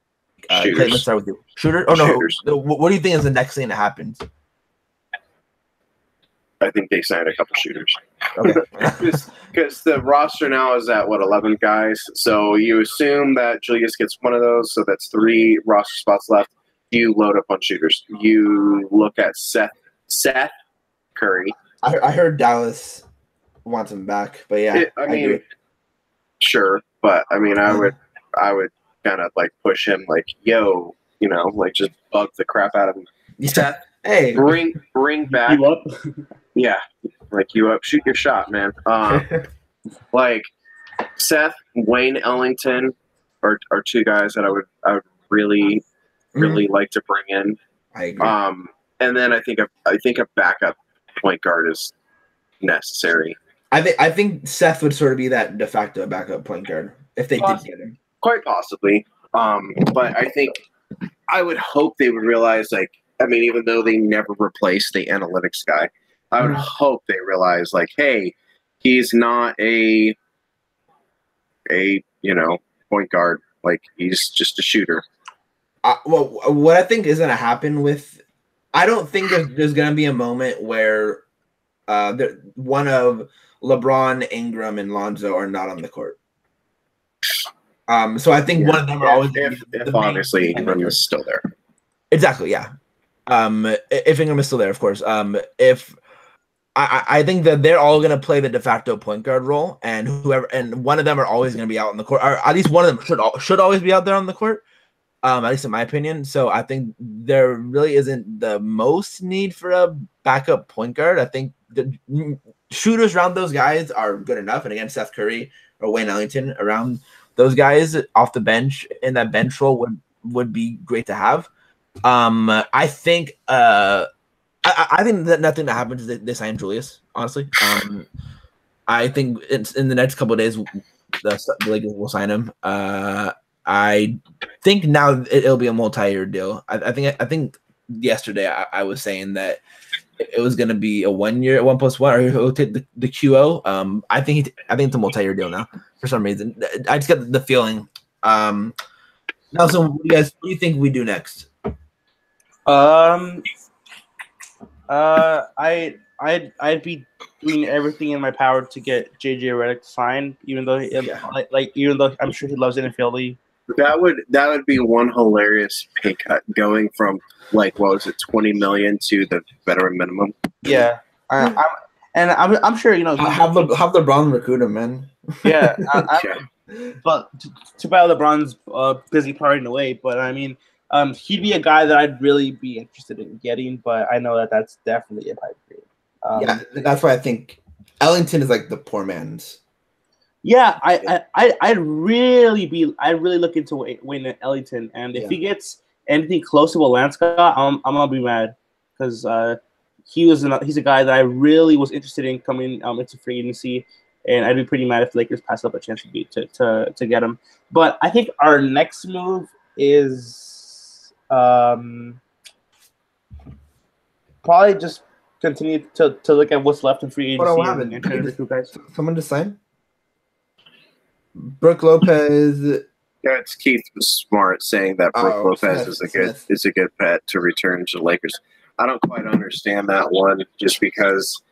Clayton, let's start with you. Shooter? Oh, no. What do you think is the next thing that happens? I think they signed a couple shooters. Okay. Because the roster now is at, 11 guys? So you assume that Julius gets one of those, so that's 3 roster spots left. You load up on shooters. You look at Seth Curry. I heard Dallas wants him back, but yeah. I mean, sure, but I mean, I would kind of like push him, like, yo, like just bug the crap out of him. Seth, hey, bring back. You up? Yeah, like you up, shoot your shot, man. Like Seth, Wayne Ellington are 2 guys that I would really like to bring in. I agree. And then I think a backup point guard is necessary. I think Seth would sort of be that de facto backup point guard if they did get him. Quite possibly. But I think I would hope they would realize, like, I mean, even though they never replaced the analytics guy, I would hope they realize, like, hey, he's not a point guard. Like, he's just a shooter. Well, what I think is going to happen with, I don't think there's going to be a moment where one of LeBron, Ingram, and Lonzo are not on the court. So I think one of them are always if obviously Ingram is still there. Exactly, yeah. If Ingram is still there, of course. If I think that they're all going to play the de facto point guard role, and one of them are always going to be out on the court, or at least one of them should always be out there on the court. At least in my opinion. So I think there really isn't the most need for a backup point guard. I think the shooters around those guys are good enough. And again, Seth Curry or Wayne Ellington around those guys off the bench in that bench role would be great to have. I think I think that nothing that happens is they sign Julius, honestly. I think it's in the next couple of days the Lakers will sign him. I think now it'll be a multi-year deal. I think yesterday I was saying that it was going to be a 1 year, 1+1, or he'll take the QO. I think it's a multi-year deal now for some reason. I just got the feeling. Now, so what do you think we do next? I'd be doing everything in my power to get JJ Redick signed, even though I'm sure he loves it in Philly. That would be one hilarious pay cut, going from, like, what was it, $20 million to the veteran minimum. Yeah, I'm sure have LeBron recruit him, man. Yeah, but too bad LeBron's busy partying away. But I mean, he'd be a guy that I'd really be interested in getting. But I know that's definitely a pipe dream. Yeah, that's why I think Ellington is like the poor man's. Yeah, I'd really look into Wayne Ellington, and if he gets anything close to what Lance got, I'm gonna be mad, because he's a guy that I really was interested in coming into free agency, and I'd be pretty mad if the Lakers pass up a chance to get him. But I think our next move is probably just continue to look at what's left in free Hold on, agency what and happened? try to recruit guys. Someone just signed? Brooke Lopez. Yeah, it's Keith was smart saying that Brooke Lopez Smith. is a good bet to return to the Lakers. I don't quite understand that one, just because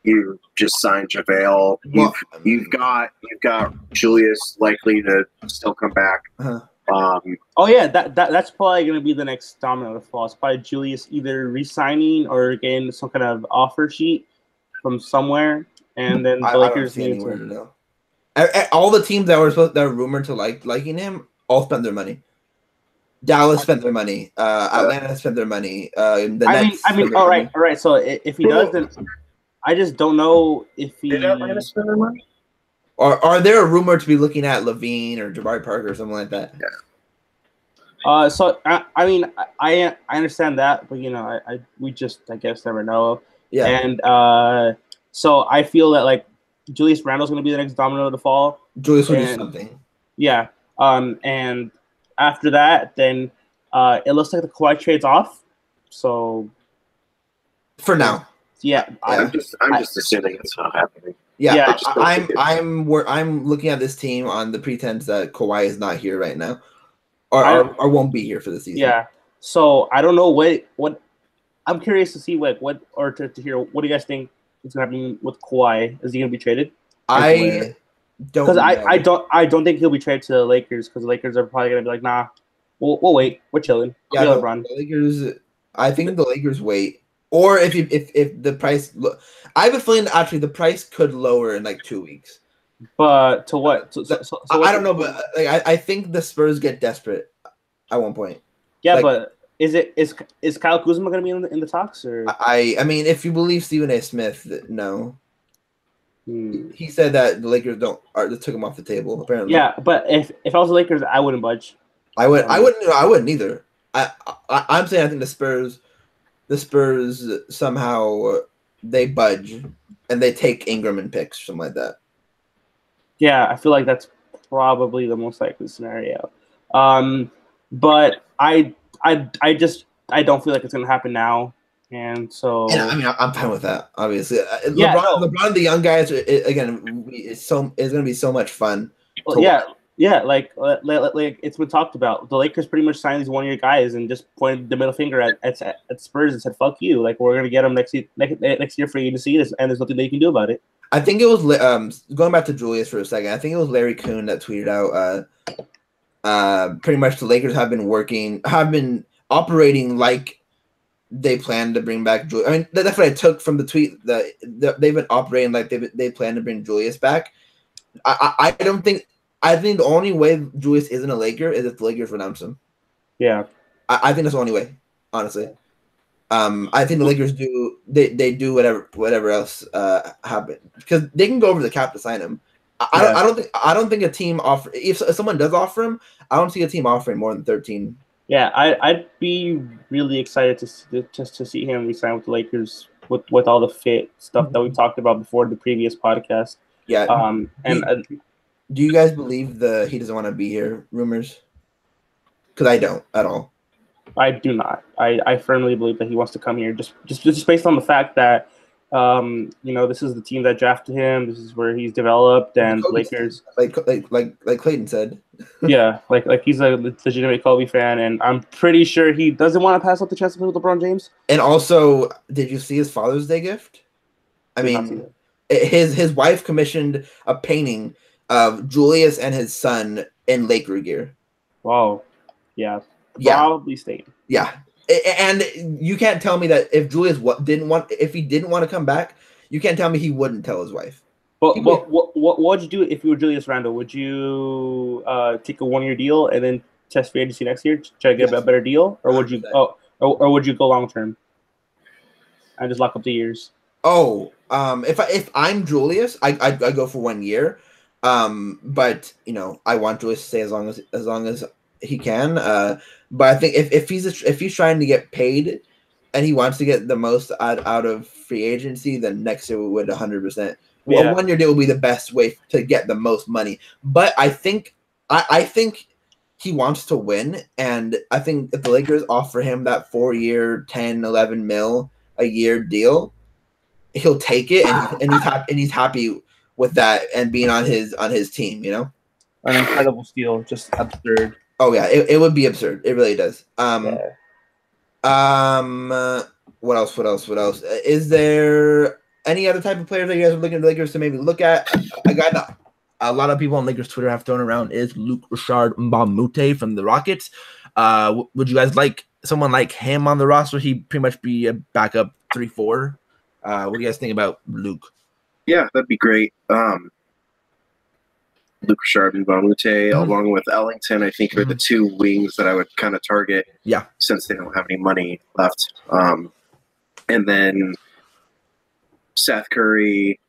you just signed JaVale. You've got Julius likely to still come back. Uh-huh. Oh yeah, that's probably going to be the next domino to fall. It's probably Julius either resigning or getting some kind of offer sheet from somewhere, and then the Lakers need anywhere to know. All the teams that were rumored to liking him all spent their money. Dallas spent their money. Atlanta spent their money. I mean, all right. So if he does, then I just don't know if he. Did Atlanta spend their money? Are there a rumor to be looking at Levine or Jabari Parker or something like that? Yeah. So I mean, I understand that, but we just I guess never know. Yeah. And so I feel that like Julius Randle's going to be the next domino to fall. Julius will do something. Yeah. And after that, then it looks like the Kawhi trade's off. So for now. Yeah. I'm just assuming it's not happening. Yeah. I'm looking at this team on the pretense that Kawhi is not here right now. Or won't be here for the season. Yeah. So I don't know what I'm curious to see to hear what do you guys think is going to happen with Kawhi? Is he going to be traded? I don't, because I don't think he'll be traded to the Lakers, because the Lakers are probably going to be like, nah, we'll wait, we're chilling. Yeah, LeBron. The Lakers. I think the Lakers wait, or if the price. I have a feeling that actually the price could lower in like 2 weeks. But to what? So I don't know, but I think the Spurs get desperate at one point. Yeah, but is Kyle Kuzma going to be in the talks, or? I mean, if you believe Stephen A. Smith, no. He said that the Lakers took him off the table, apparently. Yeah, but if I was the Lakers, I wouldn't budge. I wouldn't either. I'm saying I think the Spurs somehow they budge and they take Ingram and picks or something like that. Yeah, I feel like that's probably the most likely scenario. But I don't feel like it's gonna happen now, and so. And I mean, I'm fine with that. Obviously, LeBron, the young guys, again, it's gonna be so much fun. Yeah, like it's been talked about. The Lakers pretty much signed these 1-year guys and just pointed the middle finger at Spurs and said, "Fuck you!" Like, we're gonna get them next year for agency, and there's nothing they can do about it. I think it was going back to Julius for a second. I think it was Larry Kuhn that tweeted out pretty much the Lakers have been operating like they plan to bring back Julius. I mean, that's what I took from the tweet. They've been operating like they plan to bring Julius back. I think the only way Julius isn't a Laker is if the Lakers renounce him. Yeah, I think that's the only way, honestly. I think the Lakers do they do whatever else happen, because they can go over the cap to sign him. I don't think a team offer, if someone does offer him, I don't see a team offering more than 13. Yeah, I'd be really excited to see him resign with the Lakers with all the fit stuff that we talked about before the previous podcast. Yeah. Do you guys believe he doesn't want to be here rumors? Because I don't at all. I do not. I firmly believe that he wants to come here just based on the fact that this is the team that drafted him. This is where he's developed, and Lakers, like Clayton said. Yeah, like he's a legitimate Kobe fan, and I'm pretty sure he doesn't want to pass up the chance to play with LeBron James. And also, did you see his Father's Day gift? I mean, his wife commissioned a painting of Julius and his son in Laker gear. Wow. Yeah. Probably staying. Yeah. And you can't tell me that if Julius didn't want to come back, you can't tell me he wouldn't tell his wife. But what would you do if you were Julius Randle? Would you take a 1-year deal and then test free agency next year to try to get a better deal, or would you would you go long term and just lock up the years? If I'm Julius, I go for 1 year. But I want Julius to stay as long as he can. But I think if he's trying to get paid and he wants to get the most out of free agency, then next year we would 100%. A 1-year deal will be the best way to get the most money. But I think he wants to win, and I think if the Lakers offer him that 4-year, 10, 11 mil, a year deal, he'll take it, and he's happy with that and being on his team. You know, An incredible steal, just absurd. Oh yeah, it would be absurd. It really does. Yeah. What else? Is there any other type of players that you guys are looking at the Lakers to maybe look at? A guy that a lot of people on Lakers Twitter have thrown around is Luke Richard Mbamute from the Rockets. Would you guys like someone like him on the roster? He'd pretty much be a backup 3-4. What do you guys think about Luke? Yeah, that'd be great. Luke Richard and Mbamute, along with Ellington, I think are the two wings that I would kind of target. Yeah, since they don't have any money left. And then Seth Curry,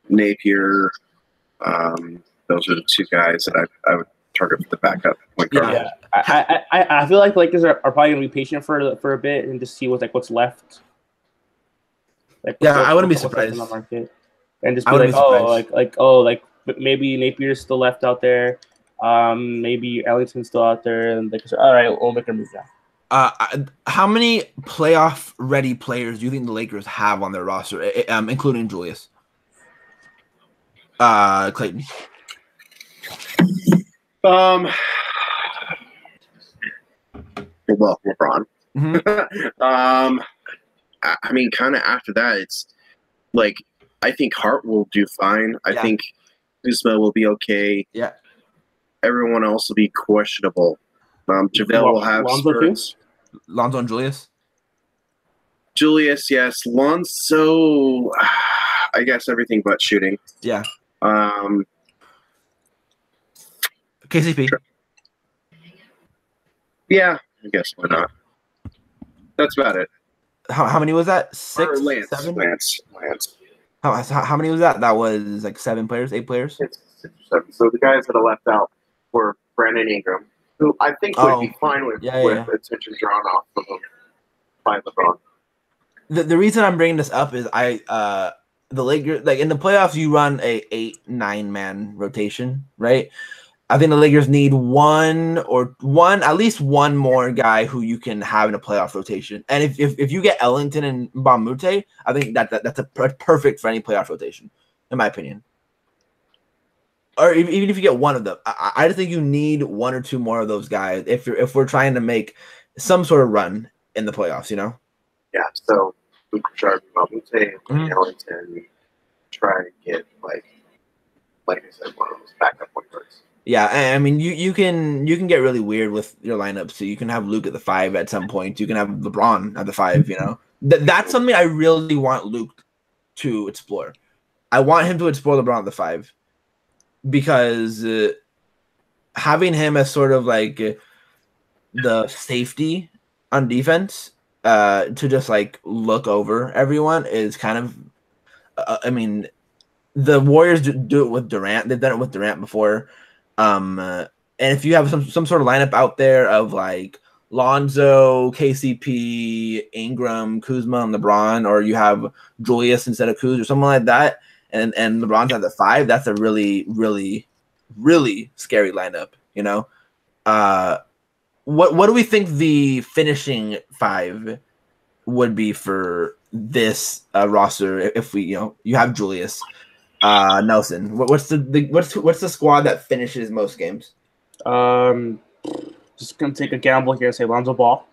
Napier, those are the two guys that I would target for the backup point guard. Yeah, I feel like the Lakers are probably gonna be patient for a bit and just see what's left. Like, I wouldn't be surprised. On the market. And just be like, maybe Napier's still left out there. Maybe Ellington's still out there, and like, all right, we'll make a move now. How many playoff-ready players do you think the Lakers have on their roster, including Julius? Clayton. Well, LeBron. I mean, kind of after that, it's like I think Hart will do fine. I think Kuzma will be okay. Yeah. Everyone else will be questionable. JaVale will have spurts. Lonzo and Julius? Julius, yes. Lonzo, I guess everything but shooting. Yeah. KCP. Yeah, I guess why not. That's about it. How many was that? 6? Lance. 7? Lance. How many was that? That was like 7 players, 8 players? 6 or 7. So the guys that are left out were Brandon Ingram, who I think would be fine with attention drawn off of him by LeBron. The reason I'm bringing this up is the Lakers, like in the playoffs, you run a 8-9 man rotation, right? I think the Lakers need at least one more guy who you can have in a playoff rotation. And if you get Ellington and Mbamute, I think that's a perfect for any playoff rotation, in my opinion. Or even if you get one of them, I just think you need 1 or 2 more of those guys if we're trying to make some sort of run in the playoffs, you know? Yeah. So Luke Richard, Mbamute, and Ellington try and get like I said, one of those backup point guards. Yeah, I mean, you can get really weird with your lineup. So you can have Luke at the 5 at some point. You can have LeBron at the 5. You know, that's something I really want Luke to explore. I want him to explore LeBron at the 5 because having him as sort of like the safety on defense to just like look over everyone is kind of. I mean, the Warriors do it with Durant. They've done it with Durant before. And if you have some sort of lineup out there of like Lonzo, KCP, Ingram, Kuzma, and LeBron, or you have Julius instead of Kuz or something like that, and LeBron's at the 5, that's a really, really, really scary lineup, you know? What do we think the finishing 5 would be for this roster if we, you have Julius? Nelson, what's the squad that finishes most games? Just gonna take a gamble here and say Lonzo Ball.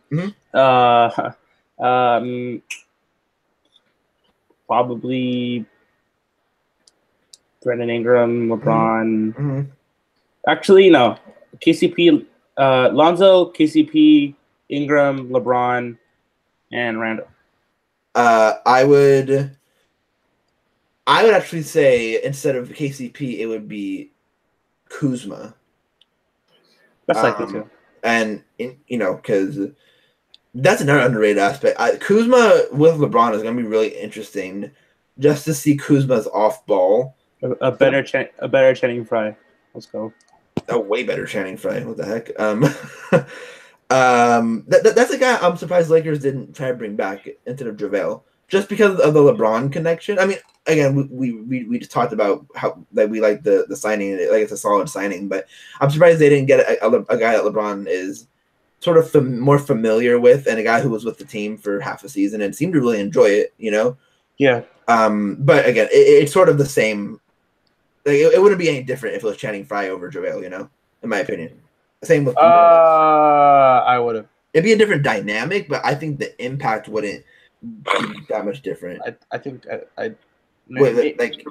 Probably Brandon Ingram, LeBron. Actually, no. KCP, Lonzo, KCP, Ingram, LeBron, and Randall. I would actually say instead of KCP, it would be Kuzma. That's likely too. And because that's another underrated aspect. Kuzma with LeBron is going to be really interesting, just to see Kuzma's off ball. A better Channing Frye. Let's go. A way better Channing Frye. What the heck? That's a guy I'm surprised Lakers didn't try to bring back instead of JaVale. Just because of the LeBron connection. I mean, again, we just talked about how we like the signing. Like it's a solid signing, but I'm surprised they didn't get a guy that LeBron is sort of more familiar with, and a guy who was with the team for half a season and seemed to really enjoy it, you know? Yeah. But again, it's sort of the same. Like, it wouldn't be any different if it was Channing Frye over JaVale, you know, in my opinion. Same with I would have. It'd be a different dynamic, but I think the impact wouldn't be that much different. I think I Wait, like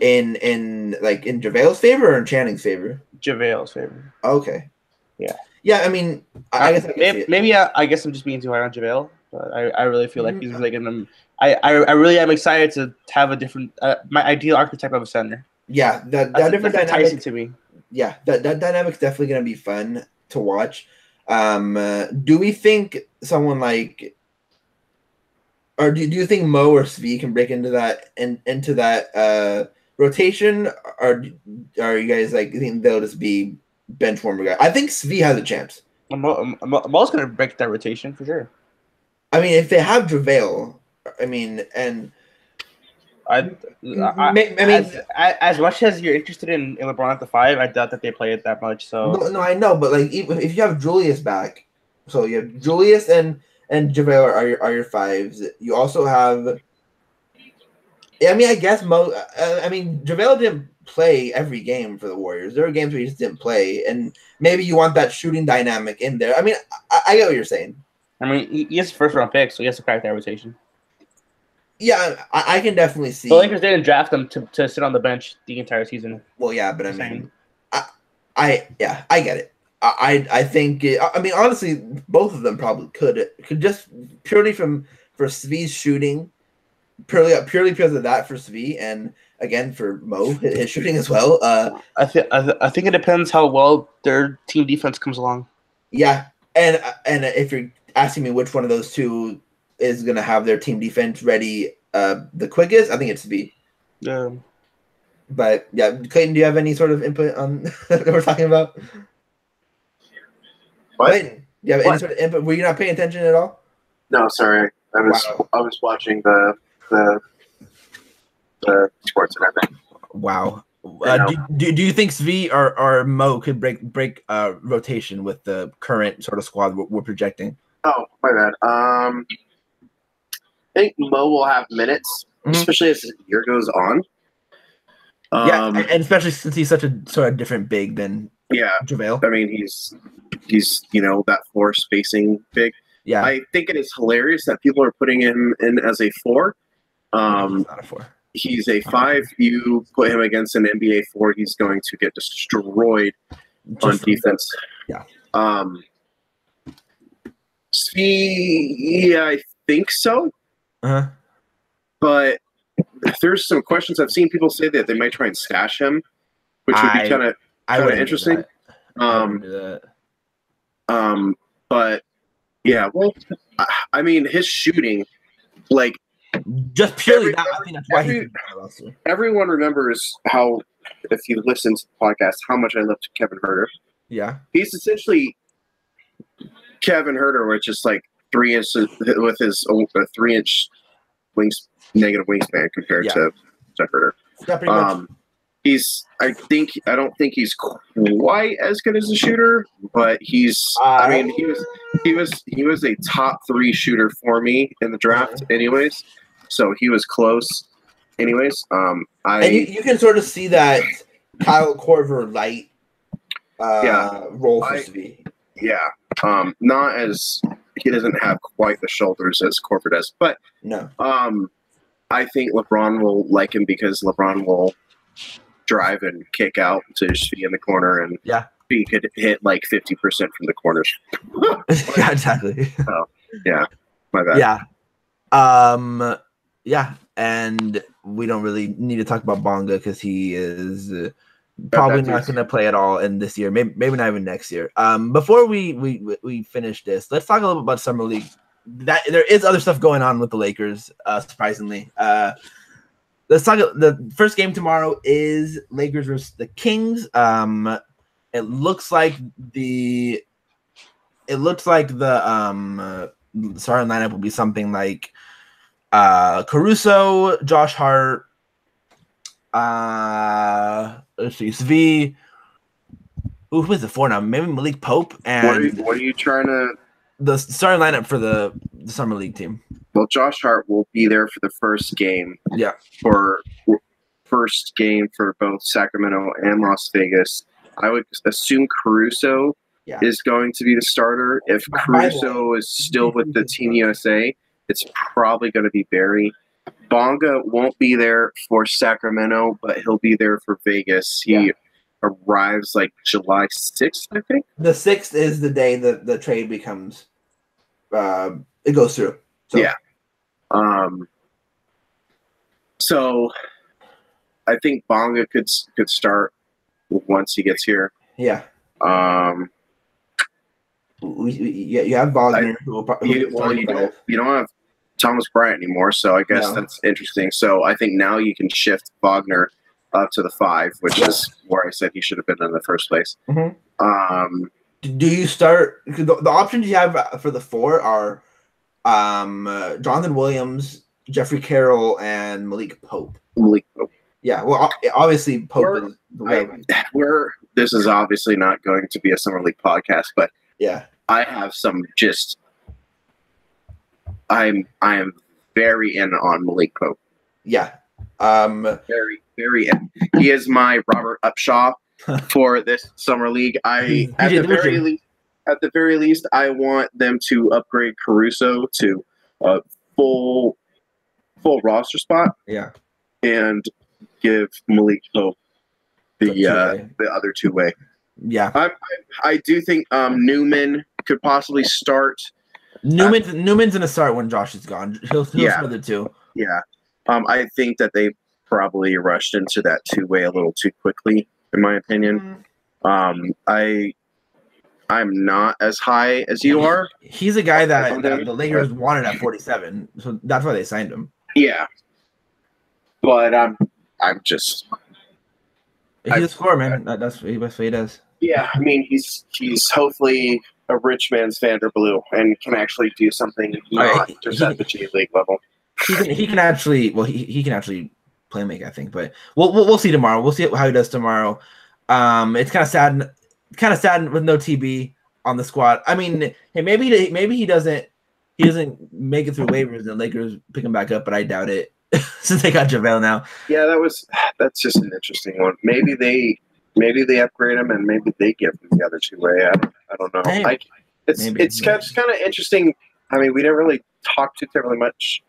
in JaVale's favor or in Channing's favor? JaVale's favor. Okay. Yeah. Yeah, I mean, I guess I can see it. Maybe I guess I'm just being too hard on JaVale, but I really feel like he's really getting them. I really am excited to have a different my ideal archetype of a center. Yeah, that different dynamic enticing to me. Yeah, that dynamic's definitely gonna be fun to watch. Do we think someone like, or do you think Mo or Svi can break into that rotation, or are you guys like think they'll just be bench warmer guy? I think Svi has a chance. Mo's gonna break that rotation for sure. I mean, if they have JaVale, I mean, and I mean, as much as you're interested in LeBron at the 5, I doubt that they play it that much. So no, I know, but like if you have Julius back, so you have Julius and JaVale are your 5s. You also have. I mean, I guess JaVale didn't play every game for the Warriors. There were games where he just didn't play, and maybe you want that shooting dynamic in there. I mean, I get what you're saying. I mean, he has a first-round pick, so he has to crack that rotation. Yeah, I can definitely see. The Lakers didn't draft him to sit on the bench the entire season. Well, yeah, but I mean, I get it. I think I mean, honestly, both of them probably could just purely for Svi's shooting, purely because of that for Svi, and again for Mo his shooting as well. I think it depends how well their team defense comes along. Yeah, and if you're asking me which one of those two is going to have their team defense ready the quickest, I think it's Svi. Yeah. But yeah, Clayton, do you have any sort of input on what we're talking about? What? Clayton, do you have any sort of input? Were you not paying attention at all? No, sorry. I was watching the sports and everything. Wow. Do you think Svi or Mo could break rotation with the current sort of squad we're projecting? Oh, my bad. I think Mo will have minutes, especially as the year goes on. Yeah, and especially since he's such a sort of different big than JaVale. I mean, he's that floor spacing big. Yeah, I think it is hilarious that people are putting him in as a 4. He's not a 4. He's a 5. You put him against an NBA 4, he's going to get destroyed on defense. Yeah. Yeah, I think so. Uh-huh. But there's some questions. I've seen people say that they might try and stash him, which would be kind of interesting. But yeah, well, I mean, his shooting, like, just purely that, I think that's why he's everyone remembers how, if you listen to the podcast, how much I loved Kevin Huerter. Yeah, he's essentially Kevin Huerter, which is like 3 inches with his 3-inch negative wingspan compared to Huerter. Yeah, pretty much. I don't think he's quite as good as a shooter, but he's. I mean, he was a top 3 shooter for me in the draft, anyways. So he was close, anyways. And you can sort of see that Kyle Korver light role for Svi. Yeah, not as he doesn't have quite the shoulders as Korver does, but no. I think LeBron will like him because LeBron will drive and kick out to Svi in the corner, and he could hit like 50% from the corners. Yeah, exactly. Oh, yeah, my bad. Yeah, yeah, and we don't really need to talk about Bonga because he is probably not going to play at all in this year. Maybe not even next year. Before we finish this, let's talk a little bit about Summer League. That there is other stuff going on with the Lakers, surprisingly. Let's talk. The first game tomorrow is Lakers versus the Kings. It looks like the starting lineup will be something like Caruso, Josh Hart, let's see, Svi. who was the 4 now? Maybe Malik Pope and What are you trying to? the starting lineup for the summer league team. Well, Josh Hart will be there for the first game. Yeah. For both Sacramento and Las Vegas. I would assume Caruso is going to be the starter. If Caruso is still with the Team USA, it's probably going to be Barry. Bonga won't be there for Sacramento, but he'll be there for Vegas. He arrives like July 6th, I think. The 6th is the day that the trade becomes it goes through. So. Yeah. So I think Bonga could start once he gets here. Yeah. You have Wagner. You don't have Thomas Bryant anymore, so I guess that's interesting. So I think now you can shift Wagner up to the 5, which is where I said he should have been in the first place. Mm-hmm. Do you start? The options you have for the 4 are Jonathan Williams, Jeffrey Carroll, and Malik Pope. Yeah, well, obviously Pope is the way. This is obviously not going to be a summer league podcast, but I have some I am very in on Malik Pope. Yeah. Very, very in. He is my Robert Upshaw for this summer league. At the very least, I want them to upgrade Caruso to a full roster spot. Yeah. And give Malik Pope the other 2-way. Yeah. I do think Newman could possibly start. Newman's gonna start when Josh is gone. He'll start the 2. Yeah. I think that they probably rushed into that 2-way a little too quickly, in my opinion. I'm not as high as you are. He's a guy that the Lakers wanted at 47, so that's why they signed him. Yeah. But I'm just. He's a scorer, man. That's what he does. Yeah, I mean he's hopefully a rich man's Vanderbilt and can actually do something not just at the G League level. He can actually he can actually play make, I think, but we'll see tomorrow. We'll see how he does tomorrow. It's kind of sad with no TB on the squad. I mean, hey, maybe he doesn't make it through waivers and the Lakers pick him back up, but I doubt it. Since they got JaVale now. Yeah, that's just an interesting one. Maybe they upgrade him and maybe they give him the other 2-way. I don't know. It's kind of interesting. I mean, we didn't really talk too terribly much.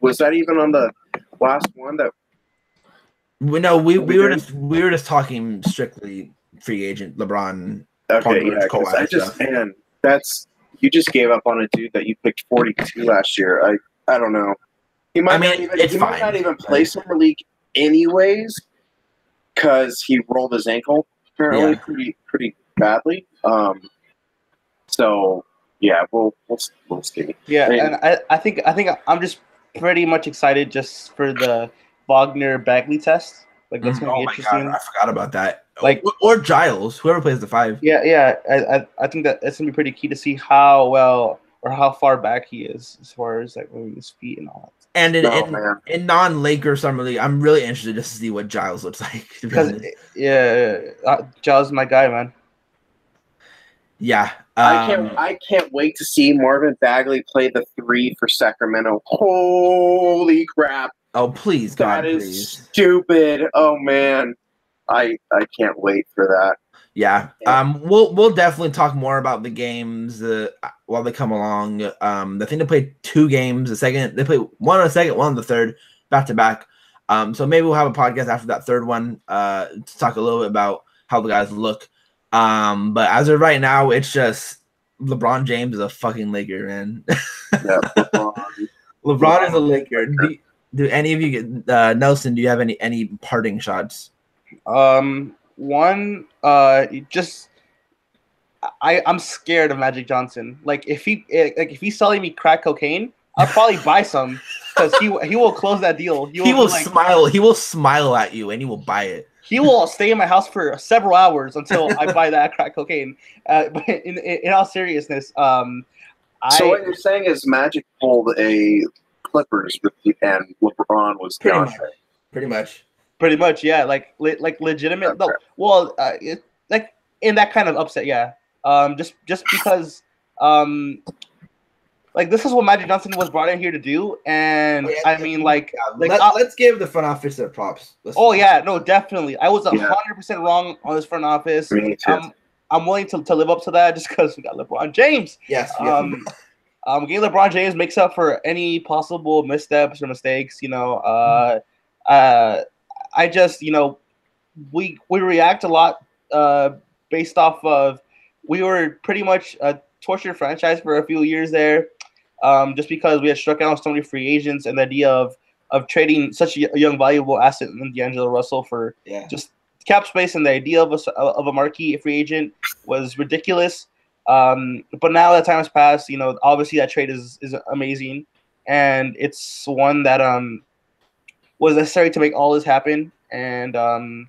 Was that even on the last one that? No, we were just talking strictly free agent LeBron. Okay, yeah. You just gave up on a dude that you picked 42 last year. I don't know. He might not even play summer league anyways, because he rolled his ankle apparently pretty badly. So yeah, we'll see. Yeah, and I think I'm just pretty much excited just for the Wagner Bagley test. Like that's gonna be interesting. God, I forgot about that. Like or Giles, whoever plays the 5. Yeah. I think that's gonna be pretty key to see how well or how far back he is as far as like moving his feet and all that. And in non-Laker summer league, I'm really interested just to see what Giles looks like. Because Giles is my guy, man. Yeah, I can't wait to see Marvin Bagley play the 3 for Sacramento. Holy crap! Oh please, God, that is stupid. Oh man, I can't wait for that. Yeah. We'll definitely talk more about the games while they come along. I think they played 2 games. They played one on the second, one on the third, back to back. So maybe we'll have a podcast after that third one to talk a little bit about how the guys look. But as of right now, it's just LeBron James is a fucking Laker, man. Yeah, LeBron is a Laker. Do any of you Nelson? Do you have any parting shots? One, I'm scared of Magic Johnson. Like if he's selling me crack cocaine, I'll probably buy some because he will close that deal. He will smile. He will smile at you and he will buy it. He will stay in my house for several hours until I buy that crack cocaine. But in all seriousness, so what you're saying is Magic pulled a Clippers and LeBron was pretty much. Pretty much, yeah. Like legitimate. No, well, like in that kind of upset, yeah. Just because, like this is what Magic Johnson was brought in here to do, and I mean, let's give the front office their props. Yeah, no, definitely. I was 100% wrong on this front office. I'm willing to live up to that just because we got LeBron James. Yes. Getting LeBron James makes up for any possible missteps or mistakes. I just, we react a lot based off of we were pretty much a tortured franchise for a few years there, just because we had struck out so many free agents and the idea of trading such a young valuable asset in D'Angelo Russell for just cap space, and the idea of a marquee free agent was ridiculous. But now that time has passed, obviously that trade is amazing, and it's one that was necessary to make all this happen. And I'm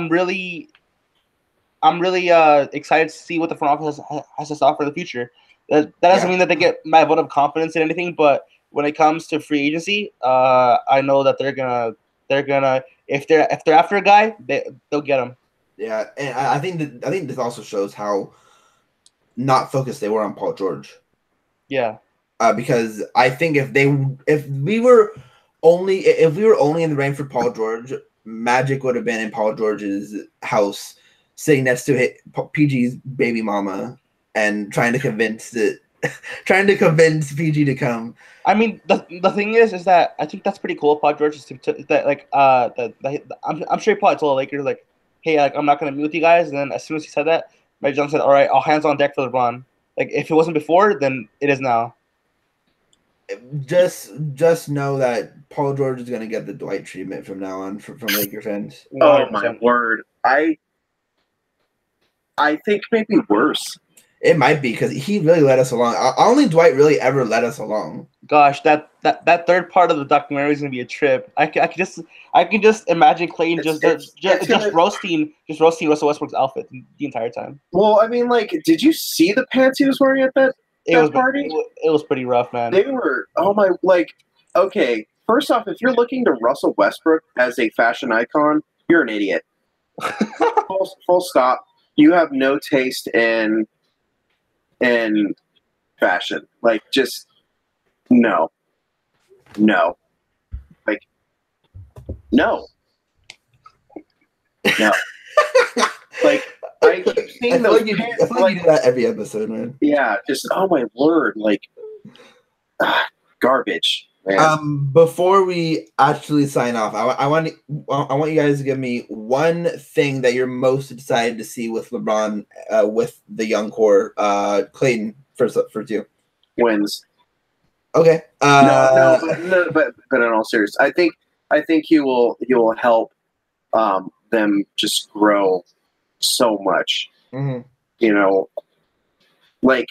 really excited to see what the front office has to offer for the future. That doesn't mean that they get my vote of confidence in anything, but when it comes to free agency, I know that they're gonna if they're after a guy, they'll get him. Yeah, and I think this also shows how not focused they were on Paul George. Yeah. Because I think if we were only in the running for Paul George, Magic would have been in Paul George's house, sitting next to PG's baby mama, and trying to convince PG to come. I mean, the thing is that I think that's pretty cool. Paul George is that like I'm sure he probably told the Lakers like, hey, like I'm not gonna meet with you guys. And then as soon as he said that, Magic Johnson said, all right, all hands on deck for LeBron. Like if it wasn't before, then it is now. Just know that Paul George is gonna get the Dwight treatment from now on from Laker fans. 100%. Oh my word! I think maybe worse. It might be because he really led us along. Only Dwight really ever led us along. Gosh, that third part of the documentary is gonna be a trip. I can just imagine Clayton just roasting Russell Westbrook's outfit the entire time. Well, I mean, like, did you see the pants he was wearing at that party? It was pretty rough, man. They were okay. First off, if you're looking to Russell Westbrook as a fashion icon, you're an idiot. full stop. You have no taste in fashion. Like, just no. Like, no. Like, I keep seeing those. I feel like you do that every episode, man. Yeah, just oh my word, like garbage. Man. Before we actually sign off, I want you guys to give me one thing that you're most excited to see with LeBron, with the young core. Clayton, first you. Wins. Okay. No, but in all seriousness, I think he will help them just grow so much. Mm-hmm. Like,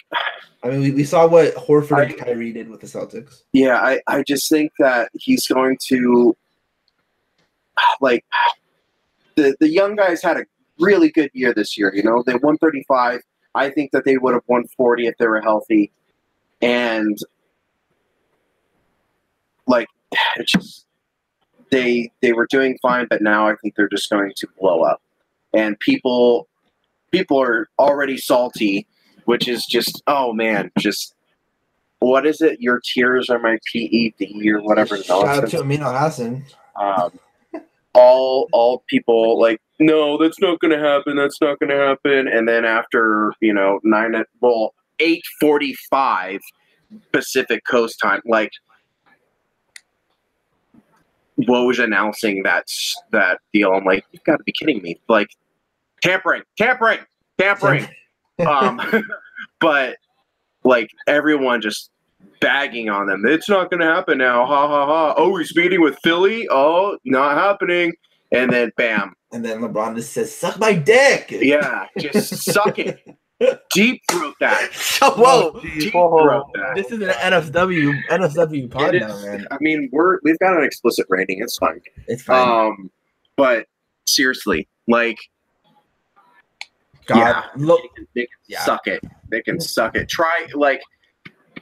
I mean, we saw what Horford and Kyrie did with the Celtics. Yeah, I just think that he's going to, like, the young guys had a really good year this year. They won 35. I think that they would have won 40 if they were healthy. And, like, it's just they were doing fine, but now I think they're just going to blow up. And people are already salty, which is just, oh man, just, what is it? Your tears are my PED or whatever. Shout out to Amino Hassan. All people like, no, that's not going to happen. That's not going to happen. And then after, 8:45 Pacific Coast time, like, Woj announcing that deal. I'm like, you've got to be kidding me. Like, tampering. But like everyone just bagging on them. It's not going to happen now. Ha ha ha. Oh, he's meeting with Philly. Oh, not happening. And then bam. And then LeBron just says, "Suck my dick." Yeah, just suck it. Deep throat that. Whoa. Deep throat that. This is an NSW pod now, man. I mean, we've got an explicit rating. It's fine. It's fine. But seriously, like, God, they can suck it. They can suck it. Try, like,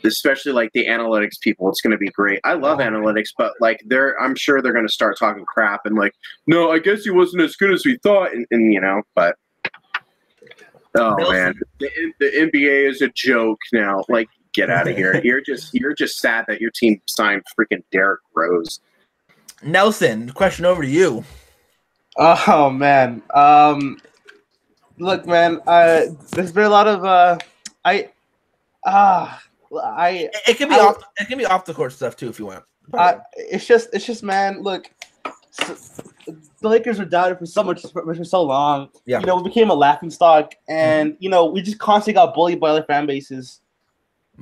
especially like the analytics people. It's going to be great. I love analytics, but like I'm sure they're going to start talking crap and like, no, I guess he wasn't as good as we thought, and you know, but man, the NBA is a joke now. Like, get out of here. You're just sad that your team signed freaking Derrick Rose. Nelson, question over to you. Oh man, look, man, there's been a lot of it can be off the court stuff too if you want. It's just man, look, the Lakers were doubted for so long. Yeah. You know, we became a laughingstock, and you know, we just constantly got bullied by other fan bases.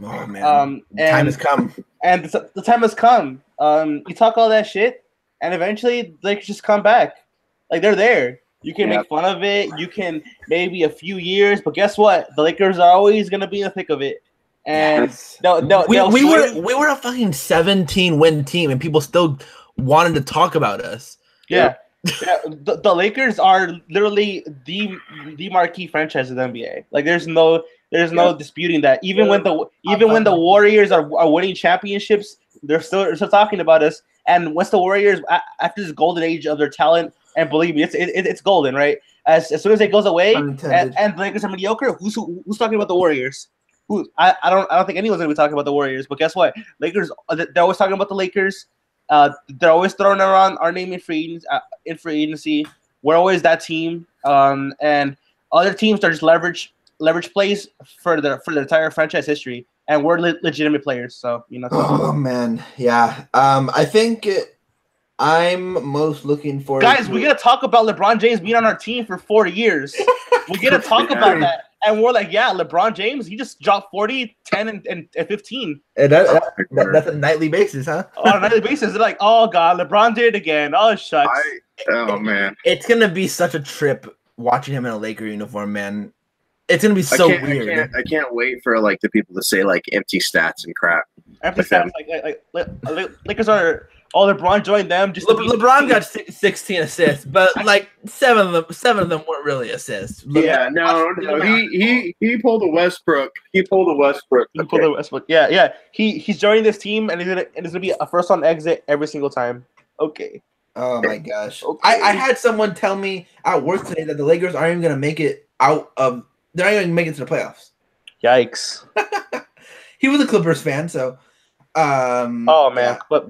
Oh man, time has come, and the time has come. You talk all that shit, and eventually the Lakers just come back. Like, they're there. You can make fun of it. You can maybe a few years, but guess what? The Lakers are always gonna be in the thick of it. And we were a fucking 17-win team, and people still wanted to talk about us. Yeah. The Lakers are literally the marquee franchise of the NBA. Like, there's no disputing that. Even when the Warriors are winning championships, they're still talking about us. And once the Warriors, after this golden age of their talent, and believe me, it's golden, right? As soon as it goes away, and the Lakers are mediocre, who's talking about the Warriors? I don't think anyone's gonna be talking about the Warriors. But guess what? Lakers, they're always talking about the Lakers. They're always throwing around our name in free agency. We're always that team. And other teams are just leverage plays for their entire franchise history, and we're legitimate players. So, you know. Oh man, yeah. I think I'm most looking forward. Guys, we gotta talk about LeBron James being on our team for 4 years. We gotta talk about that. And we're like, yeah, LeBron James, he just dropped 40, 10, and 15. And that's a nightly basis, huh? On a nightly basis. They're like, oh, God, LeBron did it again. Oh, shucks. Man. It's going to be such a trip watching him in a Laker uniform, man. It's going to be so weird. I can't wait for, like, the people to say, like, empty stats and crap. Empty stats. Like Lakers are... Oh, LeBron joined them. LeBron got 16 assists, but like seven of them weren't really assists. Yeah, no. He pulled a Westbrook. Yeah. He's joining this team, and it's gonna be a first on exit every single time. Okay. Oh my gosh. Okay. I had someone tell me at work today that the Lakers aren't even gonna make it out of. They're not even gonna make it to the playoffs. Yikes. He was a Clippers fan, so. Oh man, but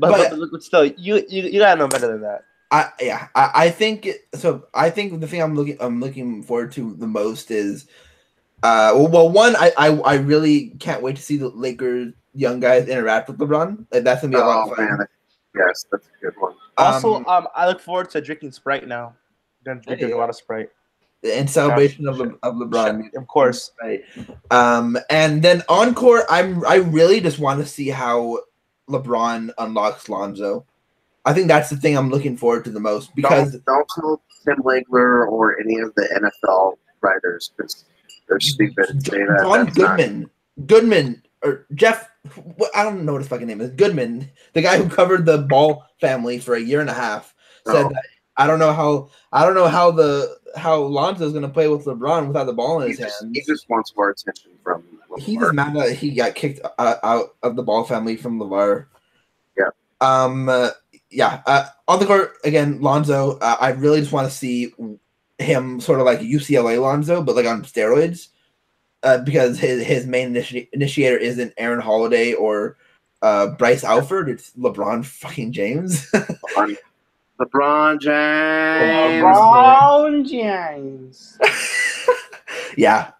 still, you gotta know better than that. I think so. I think the thing I'm looking forward to the most is, one, I really can't wait to see the Lakers young guys interact with LeBron. Like, that's gonna be a lot of fun. Man. Yes, that's a good one. Also, I look forward to drinking Sprite now. I'm drinking a lot of Sprite. In celebration of LeBron, of course. Right. And then on court, I really just want to see how LeBron unlocks Lonzo. I think that's the thing I'm looking forward to the most, because don't tell Tim Legler or any of the NFL writers, because they're stupid and say that. Goodman or Jeff, I don't know what his fucking name is. Goodman, the guy who covered the Ball family for a year and a half, said that I don't know how Lonzo's gonna play with LeBron without the ball in his hands. He just wants more attention from LeVar. He's just mad that he got kicked out of the Ball family from LeVar. Yeah. On the court again, Lonzo. I really just want to see him sort of like UCLA Lonzo, but like on steroids, because his main initiator isn't Aaron Holiday or Bryce Alford. It's LeBron fucking James. LeBron James. Yeah.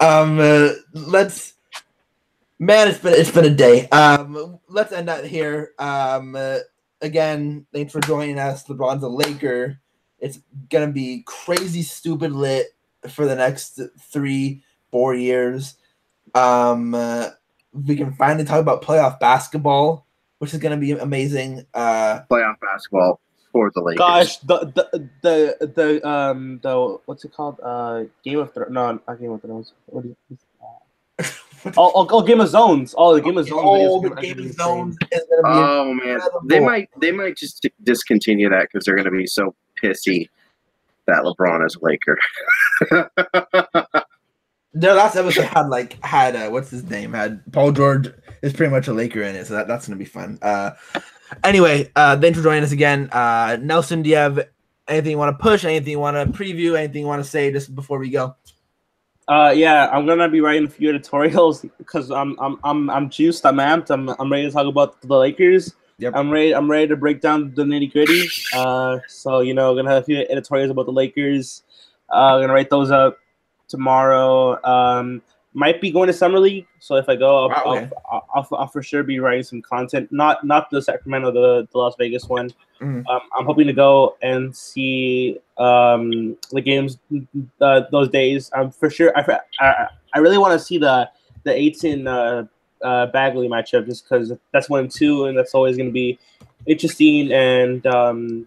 It's been a day. Let's end that here. Again, thanks for joining us. LeBron's a Laker. It's gonna be crazy stupid lit for the next 3-4 years. We can finally talk about playoff basketball, which is gonna be amazing. Playoff basketball. For the Lakers. Gosh, the what's it called? Game of Thrones? No, not Game of Thrones. What is Game of Zones. Oh, the Game of Zones. Oh, the Game of Zones is gonna be man, they might just discontinue that because they're gonna be so pissy that LeBron is a Laker. Their last episode had what's his name? Had Paul George is pretty much a Laker in it, so that's gonna be fun. Anyway, thanks for joining us again. Nelson, do you have anything you want to push? Anything you want to preview? Anything you want to say just before we go? Yeah, I'm gonna be writing a few editorials because I'm juiced, I'm amped, I'm ready to talk about the Lakers. Yep. I'm ready to break down the nitty gritty. So gonna have a few editorials about the Lakers. Gonna write those up tomorrow. Might be going to summer league, so if I go, I'll for sure be writing some content. Not the Sacramento, the Las Vegas one. Mhm. I'm hoping to go and see the games those days. For sure. I really want to see the Aiton Bagley matchup just because that's 1-2, and that's always going to be interesting. And the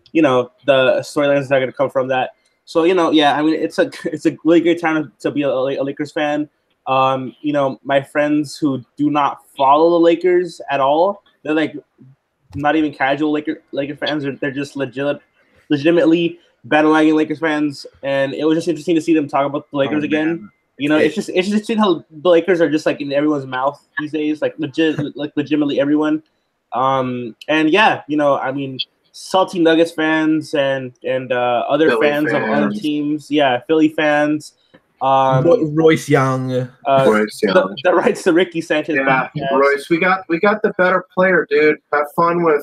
storylines that are going to come from that. So yeah, I mean it's a really great time to be a Lakers fan. My friends who do not follow the Lakers at all, they're like not even casual Laker fans. They're just legitimately bandwagon Lakers fans, and it was just interesting to see them talk about the Lakers again. It's just interesting how the Lakers are just like in everyone's mouth these days, like legitimately everyone. And yeah, I mean, salty Nuggets fans and other Philly fans of other teams, yeah, Philly fans. Royce Young. The rights to Ricky Sanchez. Yeah, Royce, we got the better player, dude. Have fun with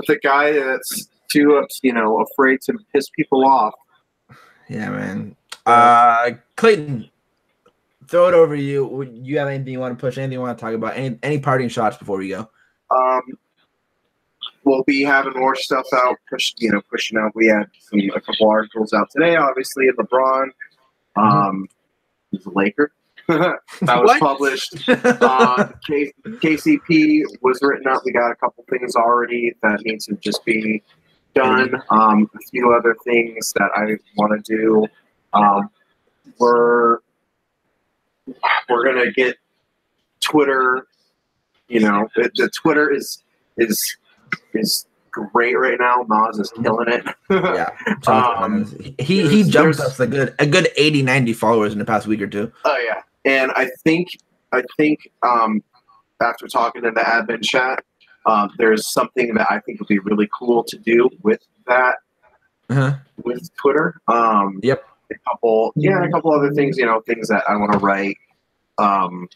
the guy that's too afraid to piss people off. Yeah, man. Clayton, throw it over to you. Would you have anything you want to push? Anything you want to talk about? Any parting shots before we go? We'll be having more stuff out. Pushing out. We had a couple articles out today. Obviously, LeBron. He's a Laker. That was published. KCP was written up. We got a couple things already that needs to just be done. A few other things that I want to do. We're gonna get Twitter. The Twitter is great right now. Nas is killing it. Yeah. He jumped us a good 80, 90 followers in the past week or two. Oh yeah. And I think after talking to the admin chat, there's something that I think would be really cool to do with that with Twitter. Yep. A couple other things, things that I want to write. I'm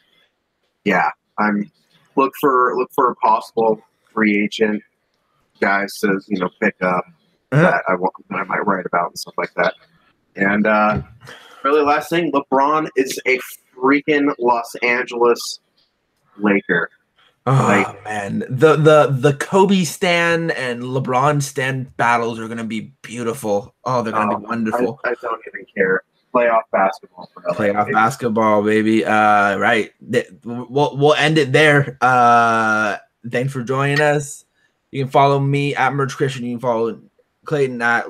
look for a possible free agent guys to pick up that I might write about and stuff like that. And really, last thing, LeBron is a freaking Los Angeles Laker. Oh man, the Kobe stan and LeBron stan battles are gonna be beautiful. Oh, they're gonna be wonderful. I don't even care. Playoff basketball for LA. Playoff basketball, baby. Right. We'll end it there. Thanks for joining us. You can follow me at Merch Christian. You can follow Clayton at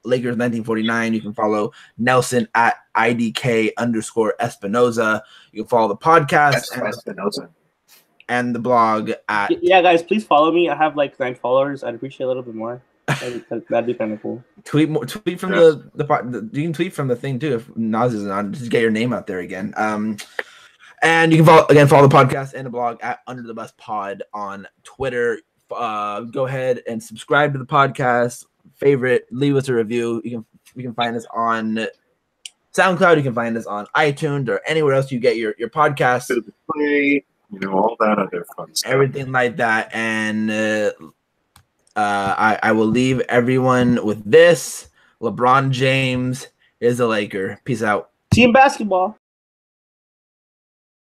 Lakers 1949. You can follow Nelson at IDK_Espinoza. You can follow the podcast and the blog at. Yeah, guys, please follow me. I have like 9 followers. I'd appreciate a little bit more. That'd be kind of cool. Tweet from the you can tweet from the thing too if Nas isn't on. Just get your name out there again. And you can follow the podcast and the blog at Under the Bus Pod on Twitter. Go ahead and subscribe to the podcast. Favorite, leave us a review. You can find us on SoundCloud. You can find us on iTunes or anywhere else you get your podcasts. All that other fun stuff. Everything like that. And I will leave everyone with this. LeBron James is a Laker. Peace out. Team basketball.